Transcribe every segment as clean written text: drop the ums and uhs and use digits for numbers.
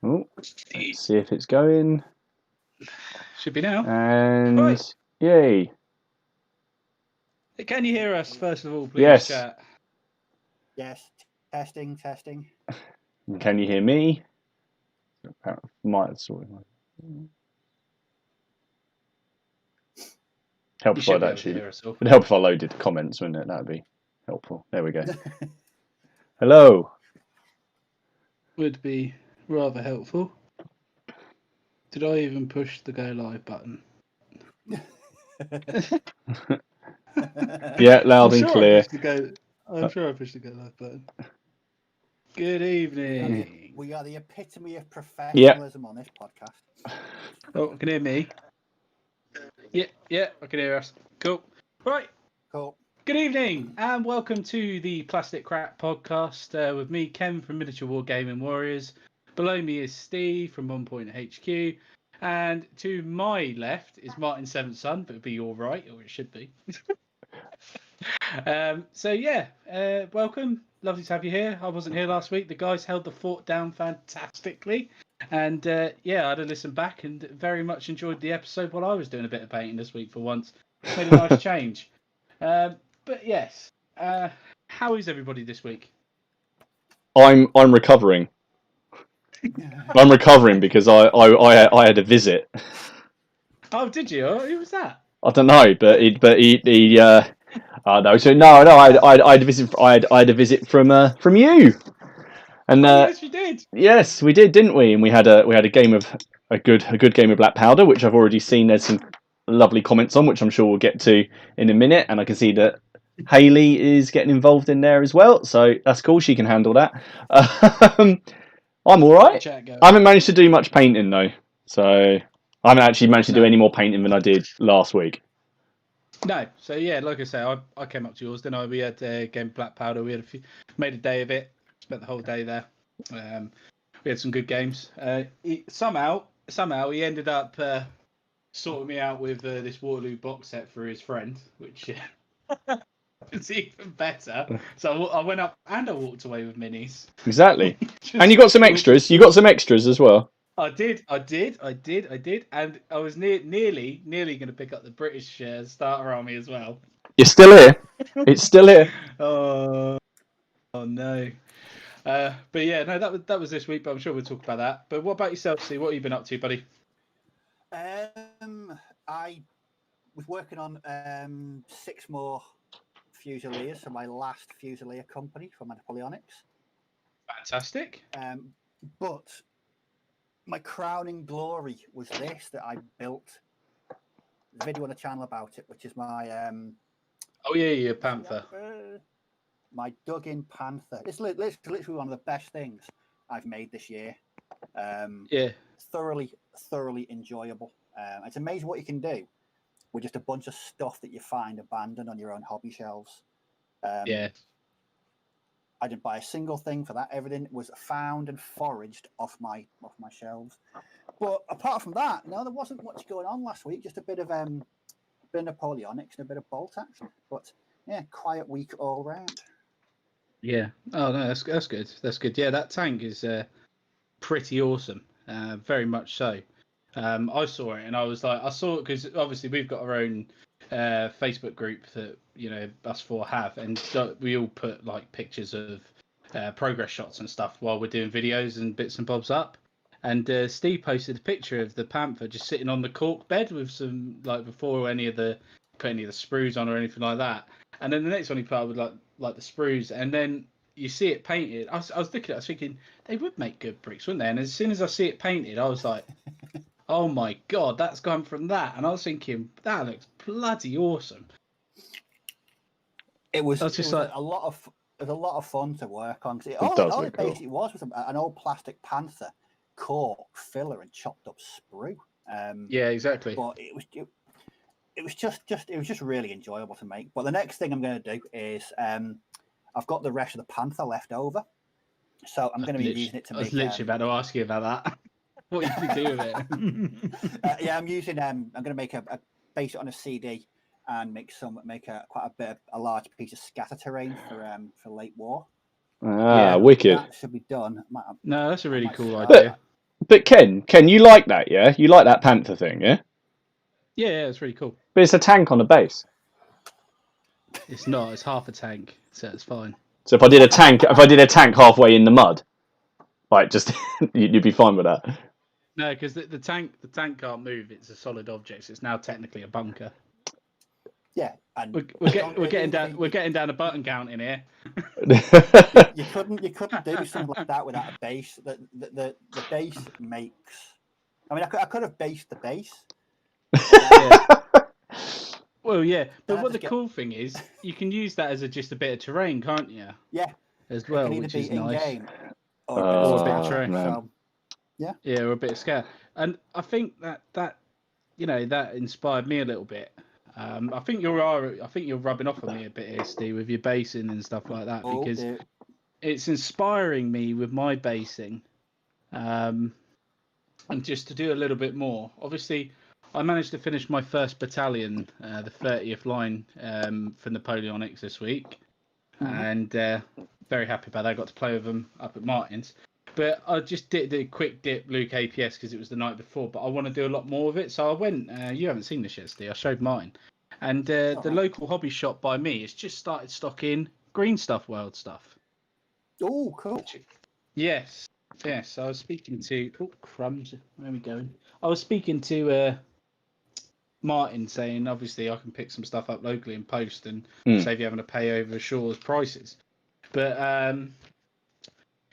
Oh, let's see if it's going. Should be now. And Right. yay. Can you hear us, first of all, please, Yes. chat? Yes. Testing. Can you hear me? Help if I'd actually. Would help if I loaded the comments, wouldn't it? That'd be helpful. There we go. Hello. Would be rather helpful. Did I even push the go live button? Yeah, loud and clear. I'm sure I pushed the go live button. Good evening. We are the epitome of professionalism on this podcast. Oh, can you hear me? Yeah, I can hear us. Cool. Right. Cool. Good evening and welcome to the Plastic Crap podcast with me, Ken from Miniature Wargaming Warriors. Below me is Steve from 1 Point HQ, and to my left is Martin Seventh Son, but it'll be all right, or it should be. Welcome. Lovely to have you here. I wasn't here last week. The guys held the fort down fantastically. And I had to listen back and very much enjoyed the episode while I was doing a bit of painting this week for once. Made a nice change. But yes, how is everybody this week? I'm recovering. I'm recovering because I had a visit. Oh, did you? Oh, who was that? I don't know, but he no. So no, I had a visit. I had a visit from you. And yes, you did. Yes, we did, didn't we? And we had a good game of Black Powder, which I've already seen. There's some lovely comments on, which I'm sure we'll get to in a minute. And I can see that Hayley is getting involved in there as well, so that's cool. She can handle that. I'm all right. I haven't managed to do much painting though, so I haven't actually managed to do any more painting than I did last week. No, so yeah, like I say, I came up to yours, didn't I? We had a game of Black Powder. We had made a day of it. Spent the whole day there. We had some good games. Somehow he ended up sorting me out with this Waterloo box set for his friend, which is even better. So I went up and I walked away with minis. Exactly. And you got some extras. You got some extras as well. I did, and I was nearly going to pick up the British starter army as well. You're still here. It's still here. Oh no. But yeah, no, that was this week. But I'm sure we'll talk about that. But what about yourself, Steve? What have you been up to, buddy? I was working on 6 more Fusiliers for my last Fusilier company for Napoleonics. Fantastic. But my crowning glory was this that I built. There's a video on the channel about it, which is my your Panther. My dug-in Panther. It's literally one of the best things I've made this year. Thoroughly enjoyable. It's amazing what you can do with just a bunch of stuff that you find abandoned on your own hobby shelves. I didn't buy a single thing for that. Everything was found and foraged off my shelves. But apart from that, no, there wasn't much going on last week. Just a bit of Napoleonics and a bit of bolt action. But yeah, quiet week all round. Yeah. Oh no, that's good. That's good. Yeah, that tank is pretty awesome. Very much so. I saw it and I was like, I saw it because obviously we've got our own Facebook group that us 4 have, and we all put like pictures of progress shots and stuff while we're doing videos and bits and bobs up. And Steve posted a picture of the Panther just sitting on the cork bed with some before put any of the sprues on or anything like that. And then the next one he put up with like the sprues, and then you see it painted. I was looking at it, I was thinking they would make good bricks, wouldn't they? And as soon as I see it painted, I was like, oh my god, that's gone from that. And I was thinking that looks bloody awesome. It was a lot of fun to work on. All it basically was an old plastic Panther, cork, filler, and chopped up sprue. Yeah, exactly. But it was just really enjoyable to make. But the next thing I'm going to do is I've got the rest of the Panther left over, so I'm going to be using it to make. I was literally about to ask you about that. What you can do with it? I'm using. I'm going to make a base it on a CD and make a large piece of scatter terrain for late war. Wicked. That should be done. No, that's a really cool idea. But Ken, you like that, yeah? You like that panther thing, yeah? Yeah, it's really cool. But it's a tank on a base. It's not. It's half a tank, so it's fine. So if I did a tank halfway in the mud, like just you'd be fine with that. No, because the tank can't move. It's a solid object. So it's now technically a bunker. Yeah, and We're getting down a button count in here. you couldn't do something like that without a base. The base makes. I mean, I could have based the base. Well, yeah, but what the cool thing is, you can use that as just a bit of terrain, can't you? Yeah, as well, which is nice. Game or a bit of terrain. So, yeah, or a bit of scale. And I think that that inspired me a little bit. I think you're rubbing off on me a bit here, Steve, with your basing and stuff like that, because it's inspiring me with my basing, and just to do a little bit more. Obviously, I managed to finish my first battalion, the 30th line for Napoleonics this week, and very happy about that. I got to play with them up at Martin's. But I just did a quick dip Luke APS because it was the night before, but I want to do a lot more of it. So I went, you haven't seen this yet, Steve, I showed mine. And the local hobby shop by me has just started stocking Green Stuff World stuff. Oh, cool. Yes. I was speaking to... Oh, crumbs. Where are we going? I was speaking to Martin saying, obviously, I can pick some stuff up locally and post and save you having to pay over Shaw's prices. But...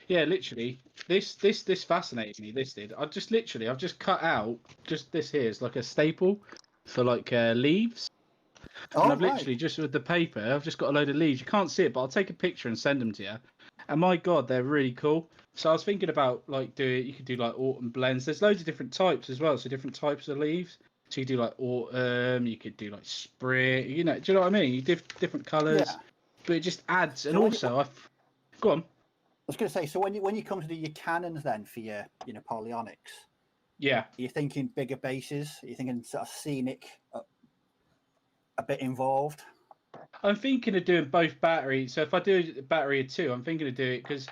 yeah, literally, this fascinated me. This did. I've just cut out this here. It's like a staple for like leaves. And I've literally just with the paper, I've just got a load of leaves. You can't see it, but I'll take a picture and send them to you. And my God, they're really cool. So I was thinking about you could do like autumn blends. There's loads of different types as well. So different types of leaves. So you do like autumn. You could do like spring. Do you know what I mean? You do different colours, but it just adds. And also, go on. I was going to say, so when you come to do your cannons then for your Napoleonics, are you thinking bigger bases? Are you thinking sort of scenic, a bit involved? I'm thinking of doing both batteries. So if I do a battery of 2, I'm thinking of doing it because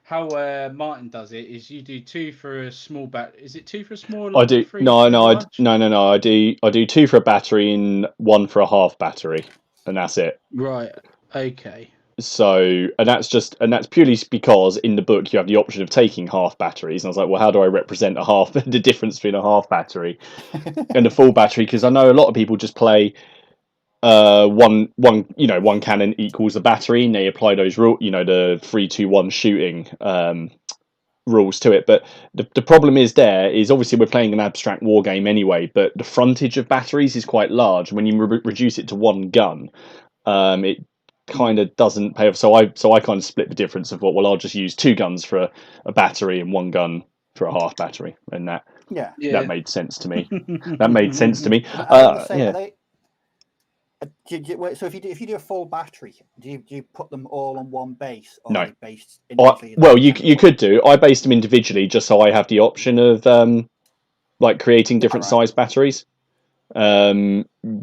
how Martin does it is you do 2 for a small battery. Is it 2 for a small? I do. No. I do 2 for a battery and 1 for a half battery, and that's it. Right. Okay. So, and that's purely because in the book you have the option of taking half batteries, and I was like, well, how do I represent the difference between a half battery and a full battery? Because I know a lot of people just play one cannon equals a battery, and they apply those rule, the 3-2-1 shooting rules to it. But the problem is obviously we're playing an abstract war game anyway, but the frontage of batteries is quite large. When you reduce it to one gun, it kind of doesn't pay off. So I kind of split the difference of I'll just use 2 guns for a battery and 1 gun for a half battery, and that made sense to me. So if you do a full battery, do you put them all on one base, or no? are they based individually? Well, you could do. I based them individually just so I have the option of like creating different size batteries.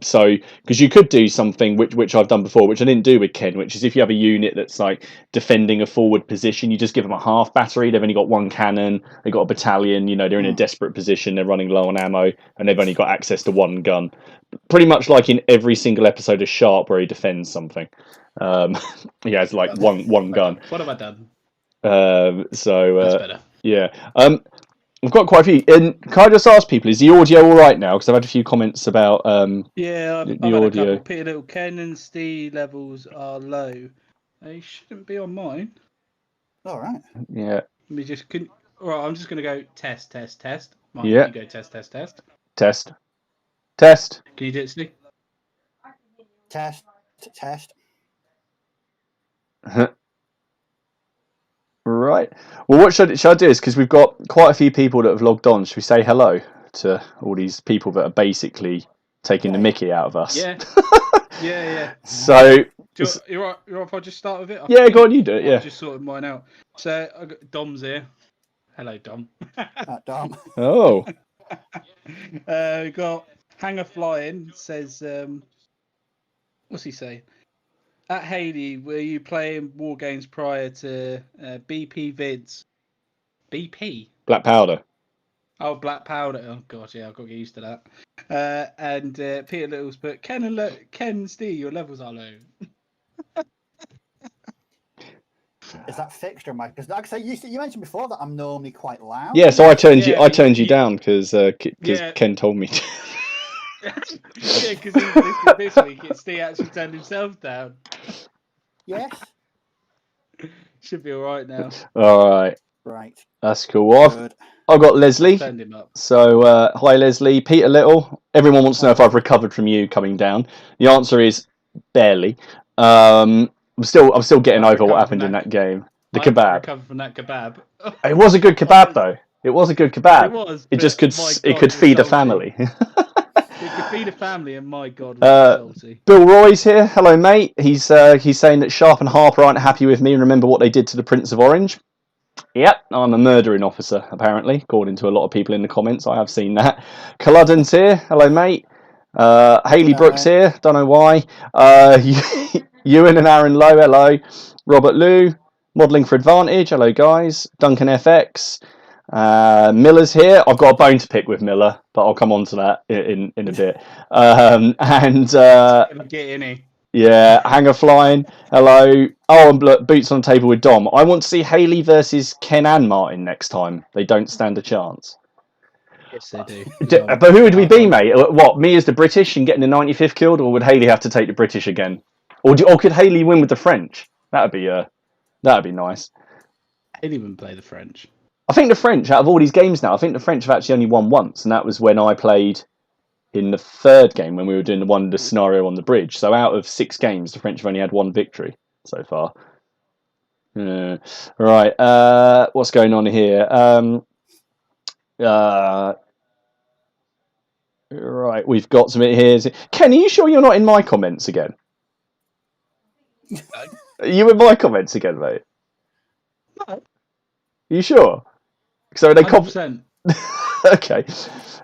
So because you could do something which I've done before, which I didn't do with Ken, which is if you have a unit that's like defending a forward position, you just give them a half battery. They've only got 1 cannon, they've got a battalion, they're in a desperate position, they're running low on ammo, and they've only got access to 1 gun. Pretty much like in every single episode of Sharp where he defends something. He has like one gun. What have I done? That's better. Yeah. We've got quite a few. And can I just ask people, is the audio all right now? Because I've had a few comments about I've the had audio. A couple little Ken and Steve levels are low. They shouldn't be on mine. All right. Yeah. All right, I'm just going to go test. Mike, yeah. You go test. Test. Can you do it, Steve? Test. Right. Well, what should I do is, because we've got quite a few people that have logged on, should we say hello to all these people that are basically taking the mickey out of us? Yeah. Yeah. So... You're right if I just start with it? Go on, you do it, I've just sorted mine out. So, I've got Dom's here. Hello, Dom. Dom. Oh. We got Hanger Flying, says... what's he saying? At Haley, were you playing war games prior to BP vids? BP? Black Powder. Oh, black powder. Oh god, yeah, I've got to get used to that. And Peter Little's put Ken Steve, your levels are low. Is that fixed or Mike? Because like I say, you mentioned before that I'm normally quite loud. Yeah, so I turned Yeah, I but turned you you- down because Yeah. Ken told me to. Yeah, because he's listening this week. Steve actually turned himself down. Yes. Should be all right now. All right, Right. that's cool. Well, Good. I've got Leslie. Turned him up. So, hi Leslie, Peter Little. Everyone wants to know if Hello. I've recovered from you coming down. The answer is barely. I'm still getting I over what recovered happened from in that- that game. The I kebab. recovered from that kebab. It was a good kebab though. It was a good kebab. It was. It just but could my it God, could it was feed a salty. family. It could feed a family, and my God, was it salty. Bill Roy's here. Hello, mate. He's saying that Sharp and Harper aren't happy with me and remember what they did to the Prince of Orange. Yep, I'm a murdering officer, apparently, according to a lot of people in the comments. I have seen that. Culloden's here. Hello, mate. Haley Brooks here. Don't know why. Ewan and Aaron Lowe. Hello. Robert Liu. Modelling for Advantage. Hello, guys. Duncan FX. Miller's here. I've got a bone to pick with Miller, but I'll come on to that in a bit. Get in here. Yeah, Hanger Flying. Hello. Oh, and Boots on the Table with Dom. I want to see Haley versus Ken and Martin next time. They don't stand a chance. Yes, they do. But who would we be, mate? What, me as the British and getting the 95th killed, or would Haley have to take the British again? Or could Haley win with the French? That'd be nice. Haley wouldn't play the French. I think the French, out of all these games now, I think the French have actually only won once, and that was when I played in the third game when we were doing the scenario on the bridge. So out of 6 games, the French have only had 1 victory so far. Right. What's going on here? Right. We've got something here. Ken, are you sure you're not in my comments again? Are you in my comments again, mate? No. Are you sure? So they 100%. Okay.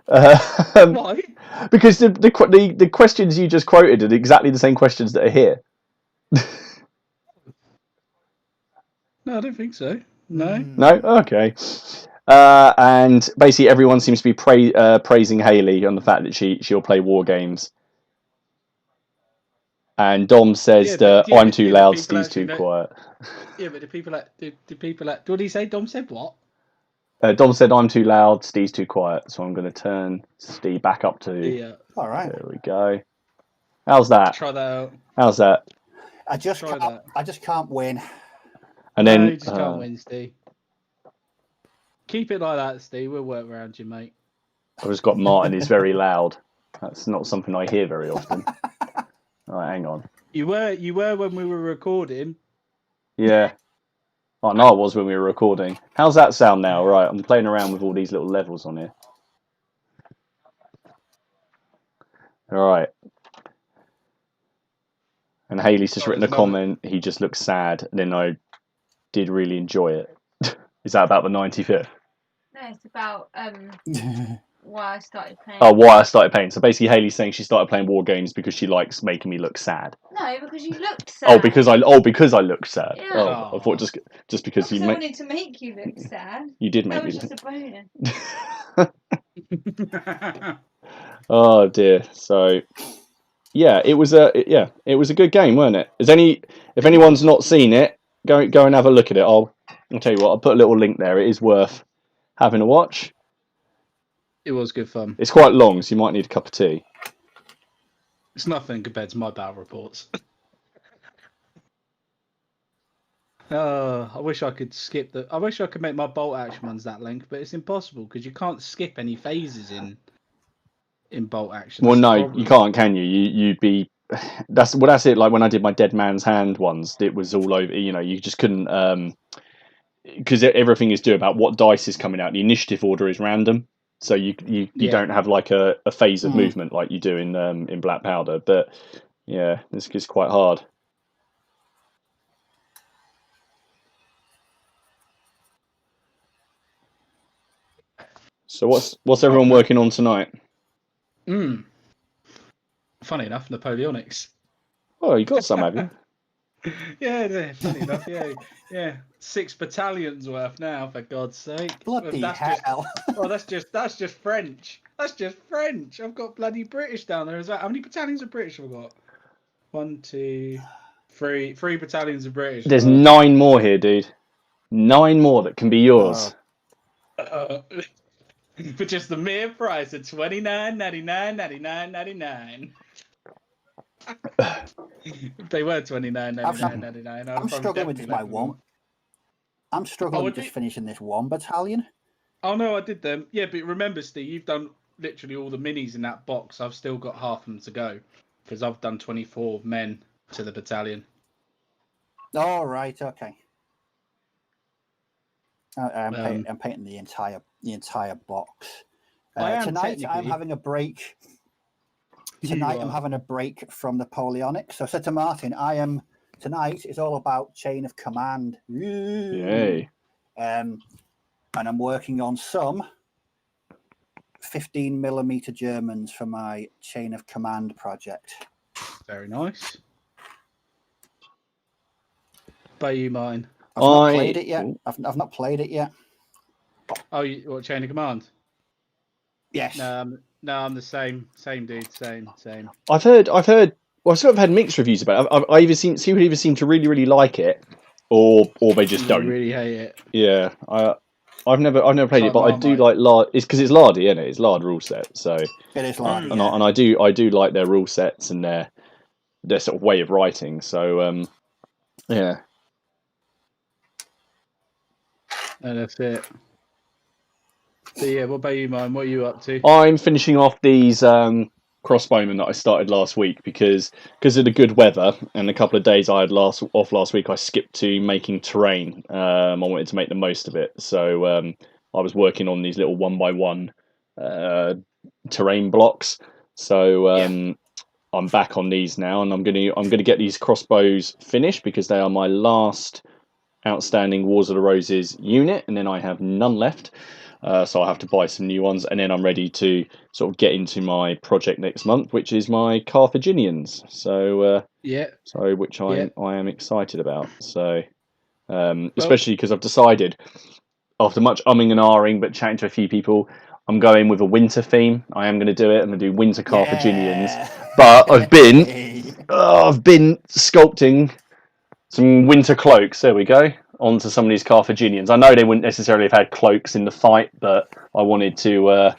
Why? Because the questions you just quoted are exactly the same questions that are here. No, I don't think so. No. No? Okay. And basically everyone seems to be praising Haley on the fact that she'll play war games. And Dom says I'm too loud, Steve's too quiet. Yeah, but the people what did he say? Dom said what? Dom said I'm too loud, Steve's too quiet. So I'm going to turn Steve back up to... Yeah. All right. There we go. How's that? Try that out. How's that? I just can't win. And then No, you just can't win, Steve. Keep it like that, Steve. We'll work around you, mate. I've just got Martin is very loud. That's not something I hear very often. All right, hang on. You were when we were recording. Yeah. Oh, no, I was when we were recording. How's that sound now? Right, I'm playing around with all these little levels on here. All right. And Haley's just written a comment. He just looks sad. And then I did really enjoy it. Is that about the 95th? No, it's about why I started playing. Oh, why I started playing. So basically, Haley's saying she started playing war games because she likes making me look sad. No, because you looked sad. Oh, because I looked sad. Yeah. Oh, I thought just because because you I made. wanted to make you look sad. You did make That was me just look. a bonus. Oh dear. So yeah, it was a good game, weren't it? If anyone's not seen it, go and have a look at it. I'll tell you what. I'll put a little link there. It is worth having a watch. It was good fun. It's quite long, so you might need a cup of tea. It's nothing compared to my battle reports. I wish I could skip I wish I could make my bolt action ones that length, but it's impossible because you can't skip any phases in bolt action. Well, no, you can't, can you? You'd be. That's it. Like when I did my Dead Man's Hand ones, it was all over. You just couldn't because everything is due about what dice is coming out. The initiative order is random, so you don't have like a phase of movement like you do in Black Powder. But yeah, this is quite hard. So what's everyone working on tonight? Funny enough, Napoleonics. Oh, you got some, have you? Yeah, funny enough, yeah. 6 battalions worth now, for God's sake. Bloody That's hell. that's just French. That's just French. I've got bloody British down there as well. How many battalions of British have I got? 1, 2, 3. 3 battalions of British. There's 9 more here, dude. 9 more that can be yours. For just the mere price of $29.99. If they were $29.99. I'm struggling with my one. I'm struggling with just finishing this 1 battalion. Oh no, I did them. Yeah, but remember, Steve, you've done literally all the minis in that box. I've still got half of them to go because I've done 24 men to the battalion. Oh right, okay. I'm painting the entire box. Tonight I'm having a break. Tonight I'm having a break from Napoleonic. So I said to Martin, tonight is all about chain of command. Yay. And I'm working on some 15mm Germans for my chain of command project. Very nice. Buy you mine. I've not played it yet. I've not played it yet. Oh, what, chain of command? Yes. No, I'm the same dude. Same. I've heard. Well, I've sort of had mixed reviews about it. I either seem to really, really like it, or they just don't. Really hate it. Yeah, I've never played it, but I do like Lard. It's because it's Lardy, isn't it? It's Lard rule set, so it is Lardy. And I do like their rule sets and their sort of way of writing. So yeah. And that's it. So yeah, what about you, mine? What are you up to? I'm finishing off these crossbowmen that I started last week because of the good weather and a couple of days I had off last week. I skipped to making terrain. I wanted to make the most of it, so I was working on these little 1x1 terrain blocks. So I'm back on these now, and I'm gonna get these crossbows finished because they are my last outstanding Wars of the Roses unit, and then I have none left. So I have to buy some new ones, and then I'm ready to sort of get into my project next month, which is my Carthaginians. So which I am excited about. So especially because I've decided, after much umming and ahhing, but chatting to a few people, I'm going with a winter theme. I am going to do it. I'm going to do winter Carthaginians, but I've been sculpting some winter cloaks. There we go. Onto some of these Carthaginians. I know they wouldn't necessarily have had cloaks in the fight, but I wanted to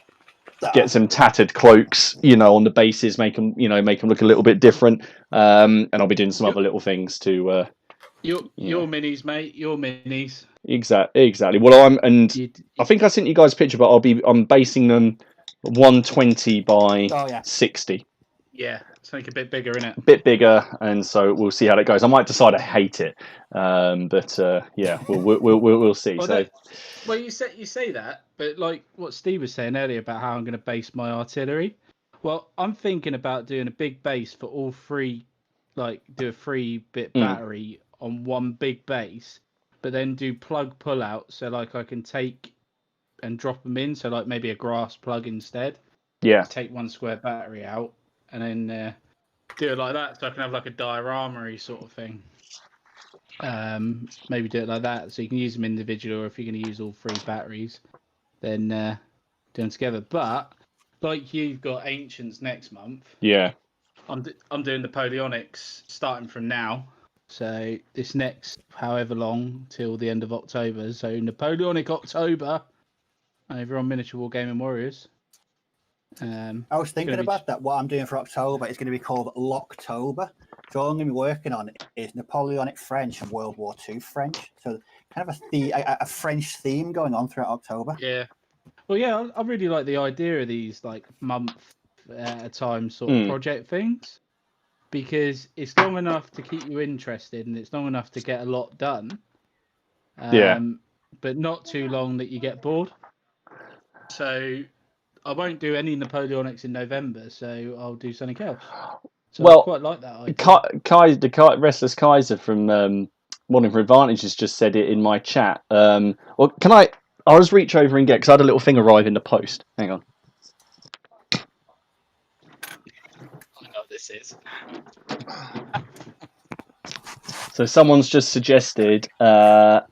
get some tattered cloaks, on the bases, make them look a little bit different. And I'll be doing some other little things to. Your minis, mate. Your minis. Exactly. Well, I think I sent you guys a picture, but I'm basing them 120 by 60. Yeah, something a bit bigger, innit? A bit bigger, and so we'll see how that goes. I might decide I hate it, but yeah, we'll see. Well, you say that, but like what Steve was saying earlier about how I'm going to base my artillery. Well, I'm thinking about doing a big base for all 3, like do a 3-bit battery on one big base, but then do plug pull out, so like I can take and drop them in, so like maybe a grass plug instead. Yeah. Take 1 square battery out. And then do it like that, so I can have like a diorama-y sort of thing. Maybe do it like that, so you can use them individually, or if you're going to use all 3 batteries, then do them together. But like you've got Ancients next month. Yeah. I'm doing Napoleonics starting from now. So this next however long till the end of October. So Napoleonic October over on Miniature Wargaming Warriors. I was thinking about that. What I'm doing for October is going to be called Locktober. So all I'm going to be working on is Napoleonic French and World War II French. So kind of a French theme going on throughout October. Yeah. Well, yeah, I really like the idea of these like month at a time sort of project things, because it's long enough to keep you interested and it's long enough to get a lot done. But not too long that you get bored. So I won't do any Napoleonics in November, so I'll do something else. So I quite like that idea. Restless Kaiser from Modern for Advantage has just said it in my chat. Well, I'll just reach over and get, because I had a little thing arrive in the post. Hang on. I know what this is. So someone's just suggested. There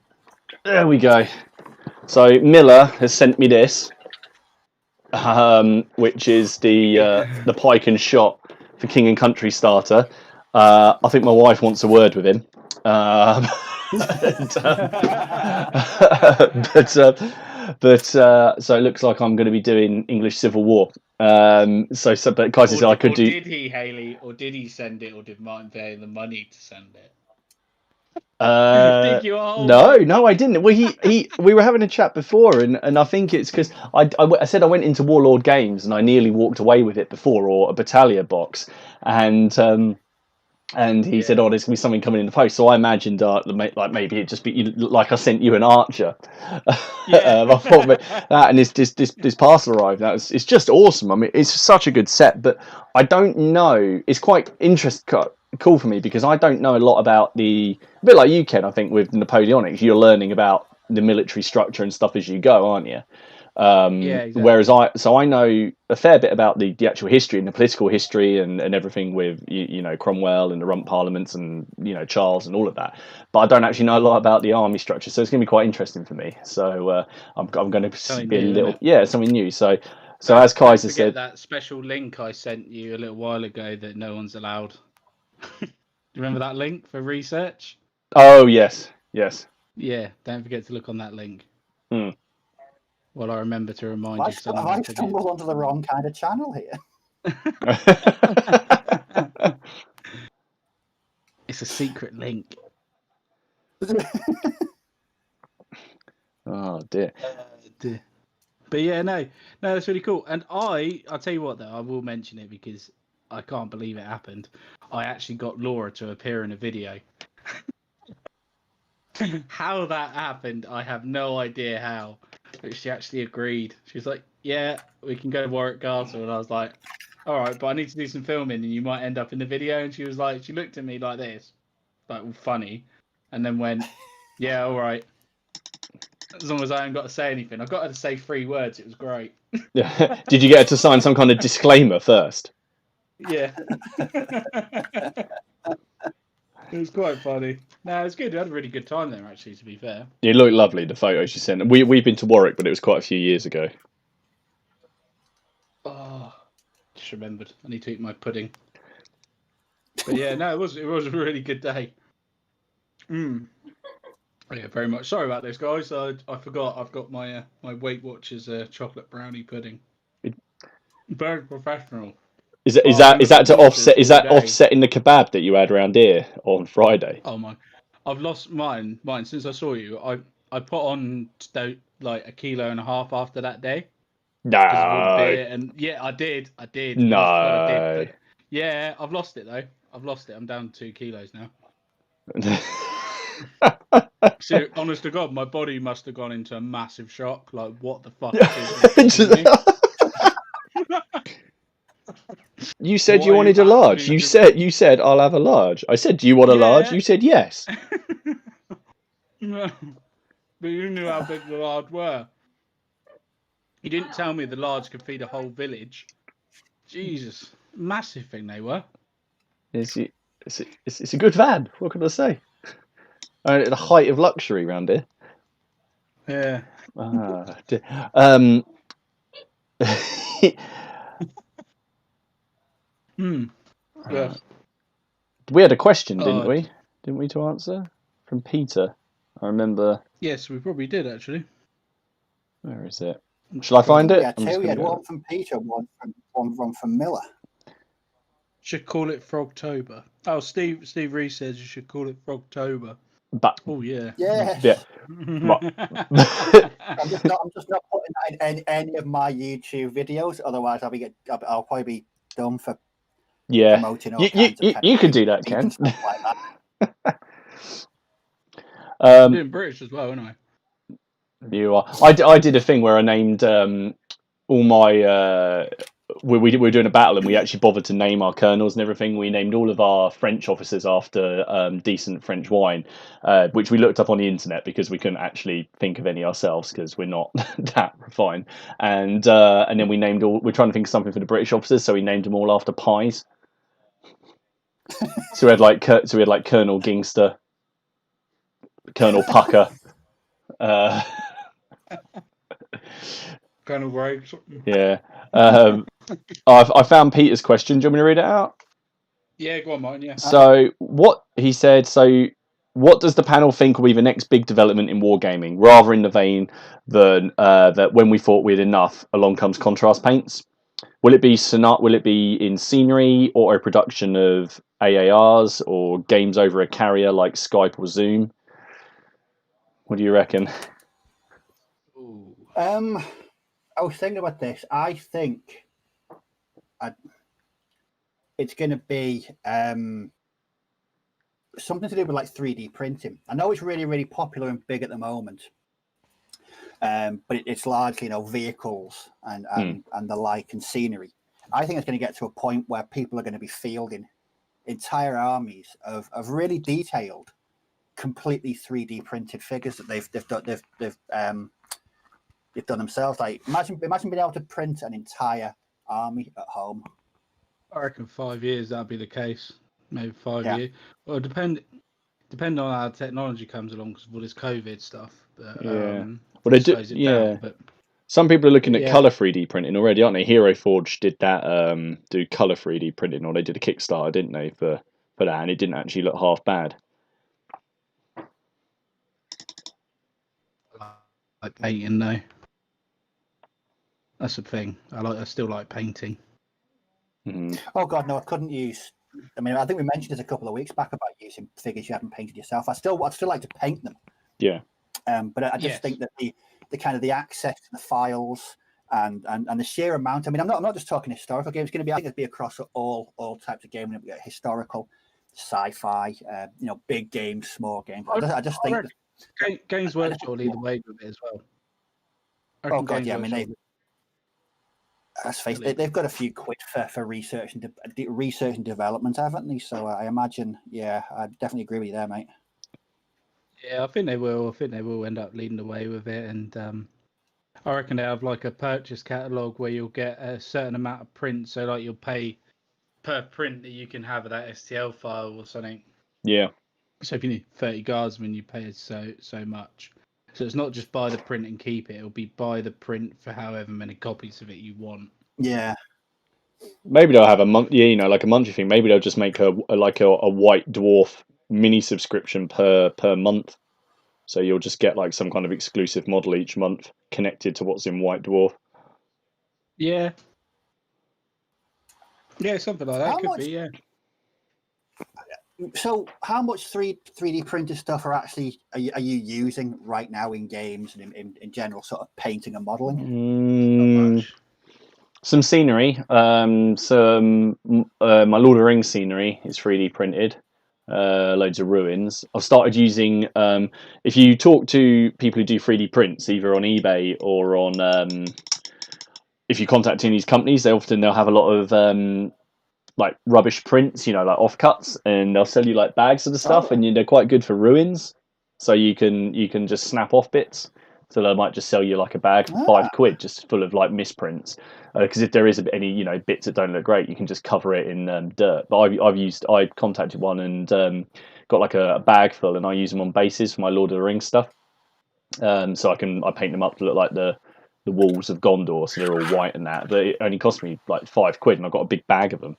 we go. So Miller has sent me this, which is the pike and shot for King and Country starter. I think my wife wants a word with him. But so it looks like I'm going to be doing English Civil War. But Kaiser said I could do. Did he, Haley, or did he send it, or did Martin pay the money to send it? Dig you a hole. No, I didn't. Well, we were having a chat before, and I think it's because I said I went into Warlord Games and I nearly walked away with it before, or a Battalion Box, and he said, "Oh, there's gonna be something coming in the post." So I imagined, like maybe it just be like I sent you an Archer. Yeah. I thought that, and this parcel arrived. It's just awesome. I mean, it's such a good set, but I don't know. It's quite cool for me because I don't know a lot about a bit like you, Ken. I think with Napoleonics, you're learning about the military structure and stuff as you go, aren't you? Exactly. Whereas I know a fair bit about the actual history and the political history and everything with Cromwell and the Rump Parliaments and Charles and all of that, but I don't actually know a lot about the army structure, so it's going to be quite interesting for me. So I'm going to be a little something new. So as Kaiser said, that special link I sent you a little while ago that no one's allowed. Do you remember that link for research? Oh yes. Yeah, don't forget to look on that link. Hmm. Well, I remember to remind you. Have I stumbled onto the wrong kind of channel here? It's a secret link. Oh dear. But yeah, no, it's really cool. And I'll tell you what though, I will mention it because I can't believe it happened. I actually got Laura to appear in a video. How that happened, I have no idea how. But she actually agreed. She was like, "Yeah, we can go to Warwick Garden." And I was like, "All right, but I need to do some filming, and you might end up in the video." And she was like, she looked at me like this, like funny, and then went, "Yeah, all right." As long as I haven't got to say anything, I got her to say 3 words. It was great. Yeah. Did you get her to sign some kind of disclaimer first? Yeah. It was quite funny. No, it was good. We had a really good time there, actually, to be fair. It looked lovely, the photos you sent. We've been to Warwick, but it was quite a few years ago. Oh, just remembered. I need to eat my pudding. But yeah, no, it was a really good day. Yeah, very much. Sorry about this, guys. I forgot. I've got my Weight Watchers chocolate brownie pudding. Very professional. Is that to offset? Is that offsetting the kebab that you had around here on Friday? Oh my! I've lost mine since I saw you. I put on like 1.5 kilos after that day. No. And yeah, I did. No. Yeah, I've lost it though. I'm down 2 kilos now. So, honest to God, my body must have gone into a massive shock. Like, what the fuck is me? You said you wanted a large. You said I'll have a large. I said, do you want a large? You said yes. No, but you knew how big the large were. You didn't tell me the large could feed a whole village. Jesus, massive thing they were. It's a good van. What can I say? The height of luxury around here. Yeah. Yeah. We had a question, didn't we? Didn't we, to answer from Peter? I remember. Yes, we probably did actually. Where is it? Shall I find it? Yeah, two. We had one from Peter, one from Miller. Should call it Frogtober. Oh, Steve Reese says you should call it Frogtober. But yeah. I'm just not putting that in any of my YouTube videos. Otherwise, I'll probably be done for promoting all you can do that, Ken. Stuff like that. I'm doing British as well, aren't I? You are. I did a thing where I named all my. We were doing a battle and we actually bothered to name our colonels and everything. We named all of our French officers after decent French wine, which we looked up on the internet because we couldn't actually think of any ourselves because we're not that refined. And then we named all. We're trying to think of something for the British officers, so we named them all after pies. So we had like Colonel Gingster, Colonel Pucker. Uh, Kind of rogues. yeah. I found Peter's question. Do you want me to read it out? Yeah, go on, mine. Yeah. So what he said. So what does the panel think will be the next big development in wargaming? Rather in the vein than that when we thought we had enough, along comes contrast paints. Will it be Will it be in scenery, auto production of AARs, or games over a carrier like Skype or Zoom? What do you reckon? Ooh. I was thinking about this. I think it's going to be something to do with like 3D printing. I know it's really, really popular and big at the moment, but it's largely, vehicles and the like and scenery. I think it's going to get to a point where people are going to be fielding entire armies of really detailed, completely 3D printed figures that they've done themselves. Like imagine being able to print an entire army at home. I reckon 5 years that'll be the case. Maybe 5 Yeah. years. Well, depend on how technology comes along because of all this COVID stuff. But, Yeah. Well, they do. slows it Yeah. down, but Some people are looking at yeah. color 3D printing already, aren't they? Hero Forge did that. Do color 3D printing, or they did a Kickstarter, didn't they, for that? And it didn't actually look half bad. Like painting, though. That's the thing. I still like painting. Mm-hmm. Oh God, no! I couldn't use. I mean, I think we mentioned this a couple of weeks back about using figures you haven't painted yourself. I'd still like to paint them. Yeah. But I just think that the kind of the access to the files and the sheer amount. I mean, I'm not just talking historical games. It's going to be, I think, it'll be across all types of gaming. It'll be historical, sci-fi, big games, small games. I just think that Games Workshop will lead the way with it as well. Oh God, yeah. I mean, let's face it, they've got a few quid for research and development, haven't they? So I imagine, yeah, I definitely agree with you there, mate. Yeah, I think they will. I think they will end up leading the way with it, and I reckon they have like a purchase catalog where you'll get a certain amount of print. So like you'll pay per print that you can have of that STL file or something. Yeah. So if you need 30 guardsmen, you pay so much. So it's not just buy the print and keep it. It'll be buy the print for however many copies of it you want. Yeah. Maybe they'll have a month, like a monthly thing. Maybe they'll just make a white dwarf mini subscription per month. So you'll just get like some kind of exclusive model each month connected to what's in White Dwarf. Yeah. Yeah, something like that could be, yeah. So how much 3D printed stuff are you using right now in games and in general sort of painting and modeling? Some scenery. My Lord of the Rings scenery is 3D printed. Loads of ruins. I've started using. If you talk to people who do 3D prints, either on eBay or on, if you contact any of these companies, they'll have a lot of like rubbish prints, like offcuts, and they'll sell you like bags of the stuff, and they're quite good for ruins. So you can just snap off bits. So they might just sell you like a bag for £5, just full of like misprints. Because if there is any bits that don't look great, you can just cover it in dirt. But I contacted one and got like a bag full, and I use them on bases for my Lord of the Rings stuff. So I paint them up to look like the walls of Gondor, so they're all white and that. But it only cost me like £5, and I got a big bag of them.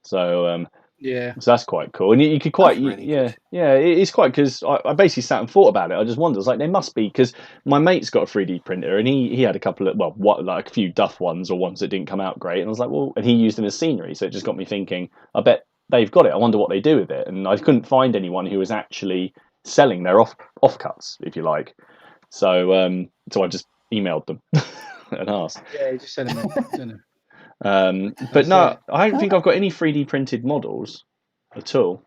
So yeah, so that's quite cool, and you could quite good. it's quite, because I basically sat and thought about it. I just wondered, like, there must be, because my mate's got a 3D printer, and he had a couple of like a few duff ones or ones that didn't come out great, and I was like, well, and he used them as scenery, so it just got me thinking, I bet they've got it. I wonder what they do with it, and I couldn't find anyone who was actually selling their offcuts, if you like. So I just emailed them and asked. Yeah, just send them. But no, I don't think I've got any 3D printed models at all.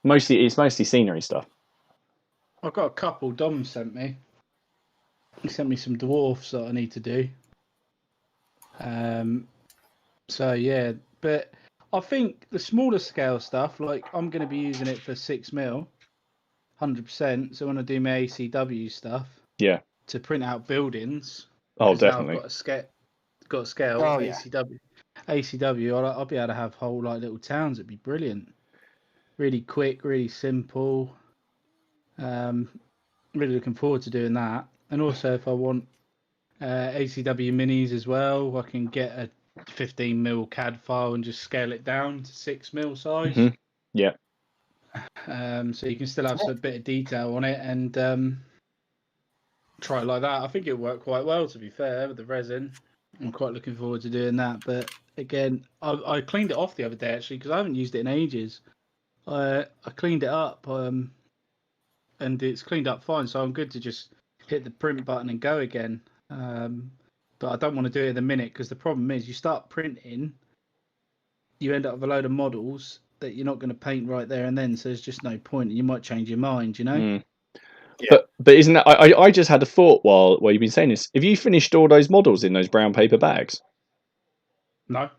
It's mostly scenery stuff. I've got a couple Dom sent me. He sent me some dwarfs that I need to do. So yeah, but I think the smaller scale stuff, like I'm going to be using it for 6mm, 100%. So when I do my ACW stuff, yeah, to print out buildings. Oh, definitely. Now I've got a scale. Oh, yeah. ACW. I'll be able to have whole like little towns. It'd be brilliant. Really quick, really simple. really looking forward to doing that. And also, if I want ACW minis as well, I can get a 15mm CAD file and just scale it down to 6mm size. Mhm. Yeah. So you can still have a bit of detail on it and try it like that. I think it'll work quite well, to be fair, with the resin. I'm quite looking forward to doing that. But again, I cleaned it off the other day actually because I haven't used it in ages. I cleaned it up and it's cleaned up fine, so I'm good to just hit the print button and go again. But I don't want to do it in a minute because the problem is you start printing, you end up with a load of models that you're not going to paint right there and then, so there's just no point. You might change your mind, you know. Yeah. But isn't that? I just had a thought while you've been saying this. Have you finished all those models in those brown paper bags? No.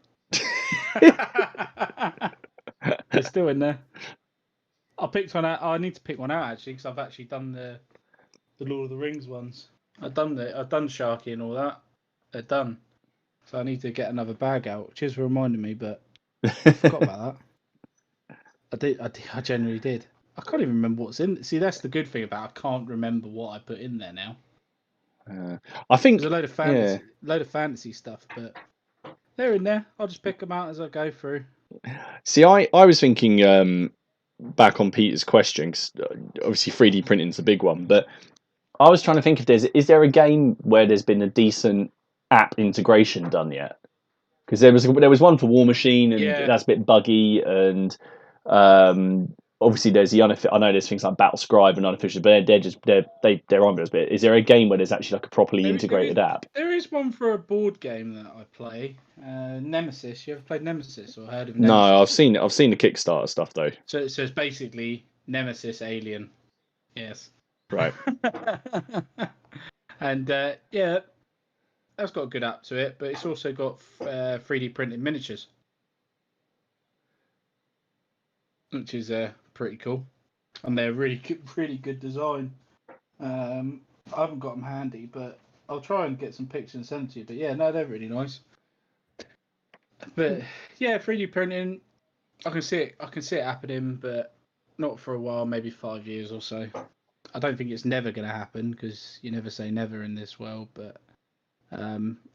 They're still in there. I picked one out. I need to pick one out actually because I've actually done the Lord of the Rings ones. I've done Sharky and all that. They're done. So I need to get another bag out. Cheers for reminding me, but I forgot about that. I genuinely did. I can't even remember what's in. See, that's the good thing about I can't remember what I put in there now. I think There's a load of fantasy stuff, but they're in there. I'll just pick them out as I go through. See, I was thinking back on Peter's question, 'cause obviously 3D printing's a big one, but I was trying to think if is there a game where there's been a decent app integration done yet? Because there was one for War Machine, and that's a bit buggy, and obviously there's I know there's things like Battle Scribe and unofficial, but they're on this bit. Is there a game where there's actually like a properly integrated app? There is one for a board game that I play, Nemesis. You ever played Nemesis or heard of Nemesis? No, I've seen the Kickstarter stuff though. So it's basically Nemesis Alien. Yes. Right. And yeah, that's got a good app to it, but it's also got 3D printed miniatures, which is pretty cool, and they're really good design. I haven't got them handy, but I'll try and get some pictures and send to you. But yeah, no, they're really nice. But yeah, 3D printing, I can see it happening, but not for a while, maybe 5 years or so. I don't think it's never going to happen because you never say never in this world. But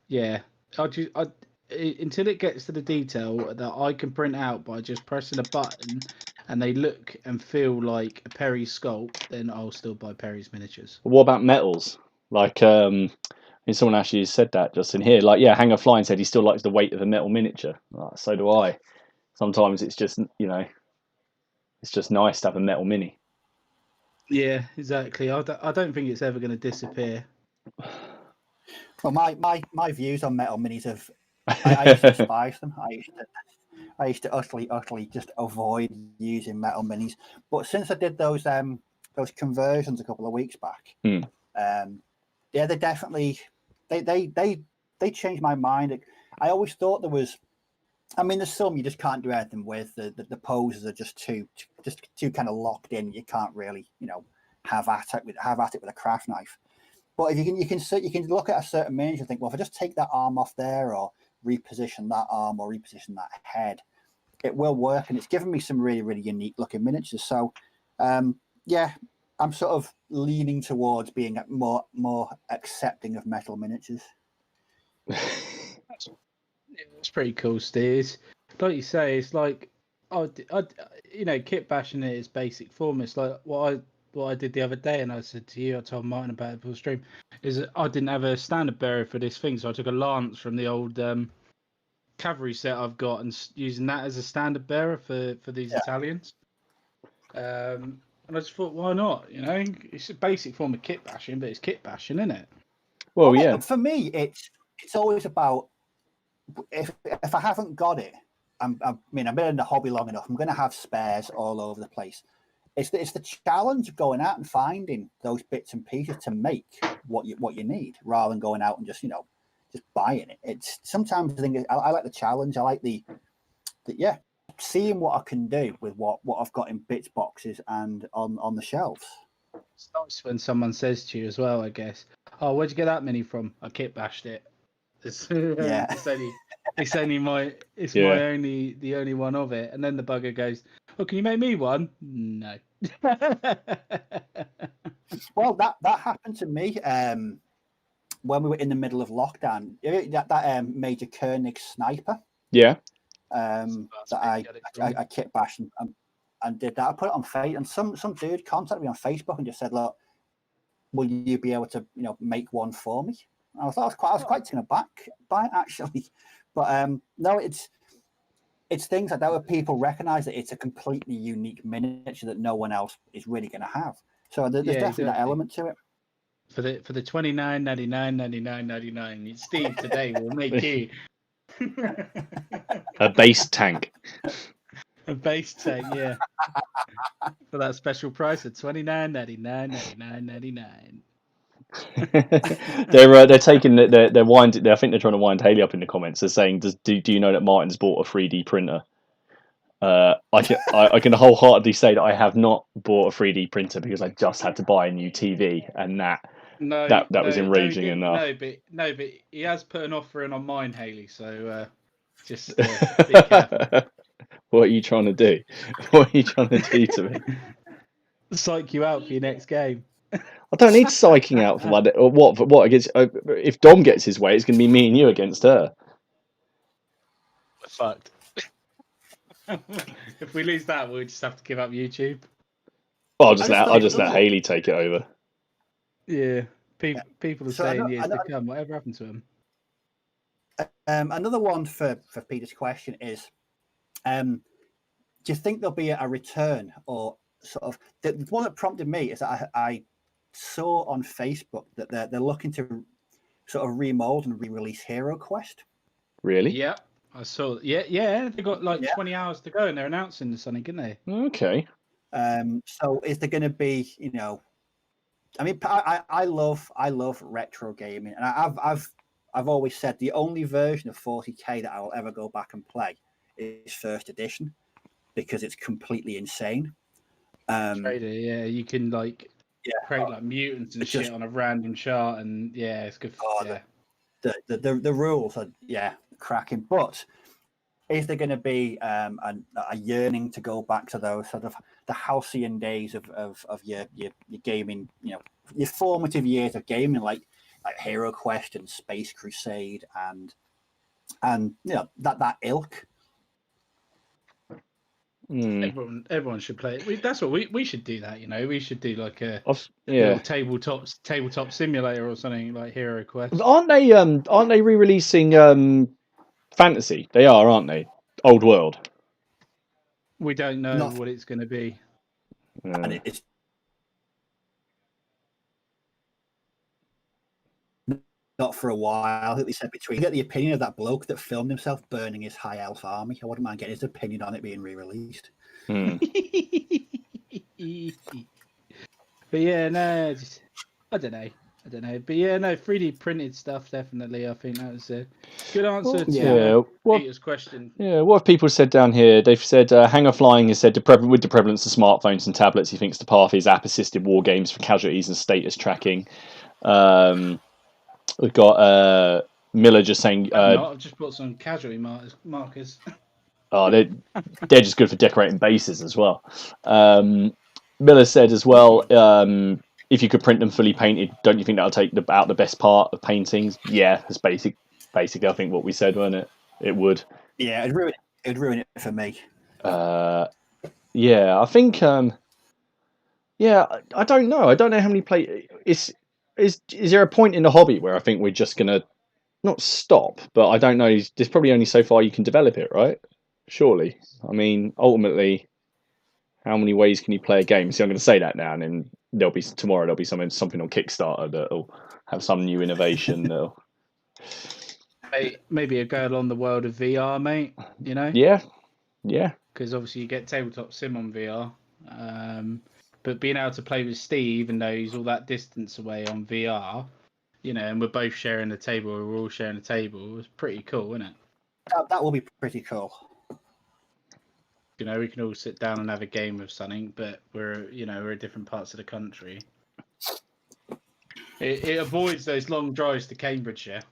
yeah, until it gets to the detail that I can print out by just pressing a button and they look and feel like a Perry sculpt, then I'll still buy Perry's miniatures. What about metals? Like, someone actually said that just in here. Like, yeah, Hanger Flying said he still likes the weight of a metal miniature. So do I. Sometimes it's just, it's just nice to have a metal mini. Yeah, exactly. I don't think it's ever going to disappear. Well, my views on metal minis have. I used to despise them. I used to utterly just avoid using metal minis. But since I did those conversions a couple of weeks back, yeah, they definitely they changed my mind. I always thought there was. I mean, there's some you just can't do anything with. The poses are just too kind of locked in. You can't really, have at it with a craft knife. But if you can look at a certain miniature and think, well, if I just take that arm off there, or reposition that arm, or reposition that head, it will work. And it's given me some really, really unique looking miniatures. So, yeah, I'm sort of leaning towards being more accepting of metal miniatures. It's pretty cool, Steve. Like you say, it's like, kit bashing it is basic form. It's like what I did the other day, and I said to you, I told Martin about it before stream, is that I didn't have a standard bearer for this thing, so I took a lance from the old cavalry set I've got and using that as a standard bearer for these Italians. And I just thought, why not? It's a basic form of kit bashing, but it's kit bashing, isn't it? Well, yeah. For me, it's always about. If I haven't got it, I've been in the hobby long enough. I'm going to have spares all over the place. It's the challenge of going out and finding those bits and pieces to make what you need, rather than going out and just buying it. It's sometimes I think I like the challenge. I like the seeing what I can do with what I've got in bits boxes and on the shelves. It's nice when someone says to you as well, I guess, "Oh, where'd you get that mini from?" I kit bashed it. It's the only one of it. And then the bugger goes, "Oh, can you make me one?" No. Well, that happened to me when we were in the middle of lockdown. That Major Koenig sniper Yeah. that I kit bashed and did that. I put it on Facebook, and some dude contacted me on Facebook and just said, "Look, will you be able to make one for me?" And I was quite taken aback by it, actually, but no, it's things like that where people recognise that it's a completely unique miniature that no one else is really going to have. So there's definitely that element to it. For the $29.99, Steve today will make you A base tank. a base tank, yeah. For that special price of $29.99. They're taking they're winding. I think they're trying to wind Haley up in the comments. They're saying, do you know that Martin's bought a 3D printer? I can wholeheartedly say that I have not bought a 3D printer because I just had to buy a new TV, and that was enraging enough. No, but he has put an offer in on mine, Haley. So just be careful. What are you trying to do? What are you trying to do to me? Psych you out for your next game. I don't need psyching out for that. Or what against? If Dom gets his way, it's going to be me and you against her. We're fucked. If we lose that, we'll just have to give up YouTube. Well, I'll just let Haley take it over. Yeah, people are saying years to come. Whatever happened to him? Another one for Peter's question is, do you think there'll be a return, or sort of the one that prompted me is that I saw on Facebook that they're looking to sort of remold and re-release Hero Quest. Really? Yeah, I saw. Yeah. They got 20 hours to go, and they're announcing something, didn't they? Okay. So is there going to be, I mean, I love retro gaming, and I've always said the only version of 40K that I will ever go back and play is first edition because it's completely insane. Trader, yeah, you can create mutants and shit on a random chart, and it's good. The rules are cracking. But is there going to be a yearning to go back to those sort of the halcyon days of your gaming, your formative years of gaming, like Hero Quest and Space Crusade and that ilk? Everyone should play it. That's what we should do. That we should do like a little tabletop simulator or something like Hero Quest. Aren't they re-releasing Fantasy? They are, aren't they? Old World. We don't know what it's going to be. And it's not for a while. I think they said between. You get the opinion of that bloke that filmed himself burning his high elf army. I wouldn't mind getting his opinion on it being re-released. But yeah, no, I don't know. But yeah, no, 3D printed stuff definitely. I think that was a good answer to Peter's question. Yeah, what have people said down here? They've said Hangar Flying has said with the prevalence of smartphones and tablets, he thinks the path is app-assisted war games for casualties and status tracking. We've got Miller just saying. I've just bought some casualty markers. Oh, they're just good for decorating bases as well. Miller said as well, if you could print them fully painted, don't you think that'll take out the best part of paintings? Yeah, that's basically I think what we said, wasn't it? It would. Yeah, it'd ruin it for me. Yeah, I think. Yeah, I don't know. I don't know how many play. Is there a point in the hobby where I think we're just gonna not stop? But I don't know. There's probably only so far you can develop it, right? Surely. I mean, ultimately, how many ways can you play a game? See, I'm going to say that now, and then there'll be something on Kickstarter that'll have some new innovation. Maybe a go along the world of VR, mate. Yeah. Because obviously you get tabletop sim on VR, but being able to play with Steve, even though he's all that distance away on VR, and we're both sharing the table, we're all sharing the table. It's pretty cool, isn't it? That will be pretty cool. We can all sit down and have a game of something, but we're at different parts of the country. It avoids those long drives to Cambridgeshire.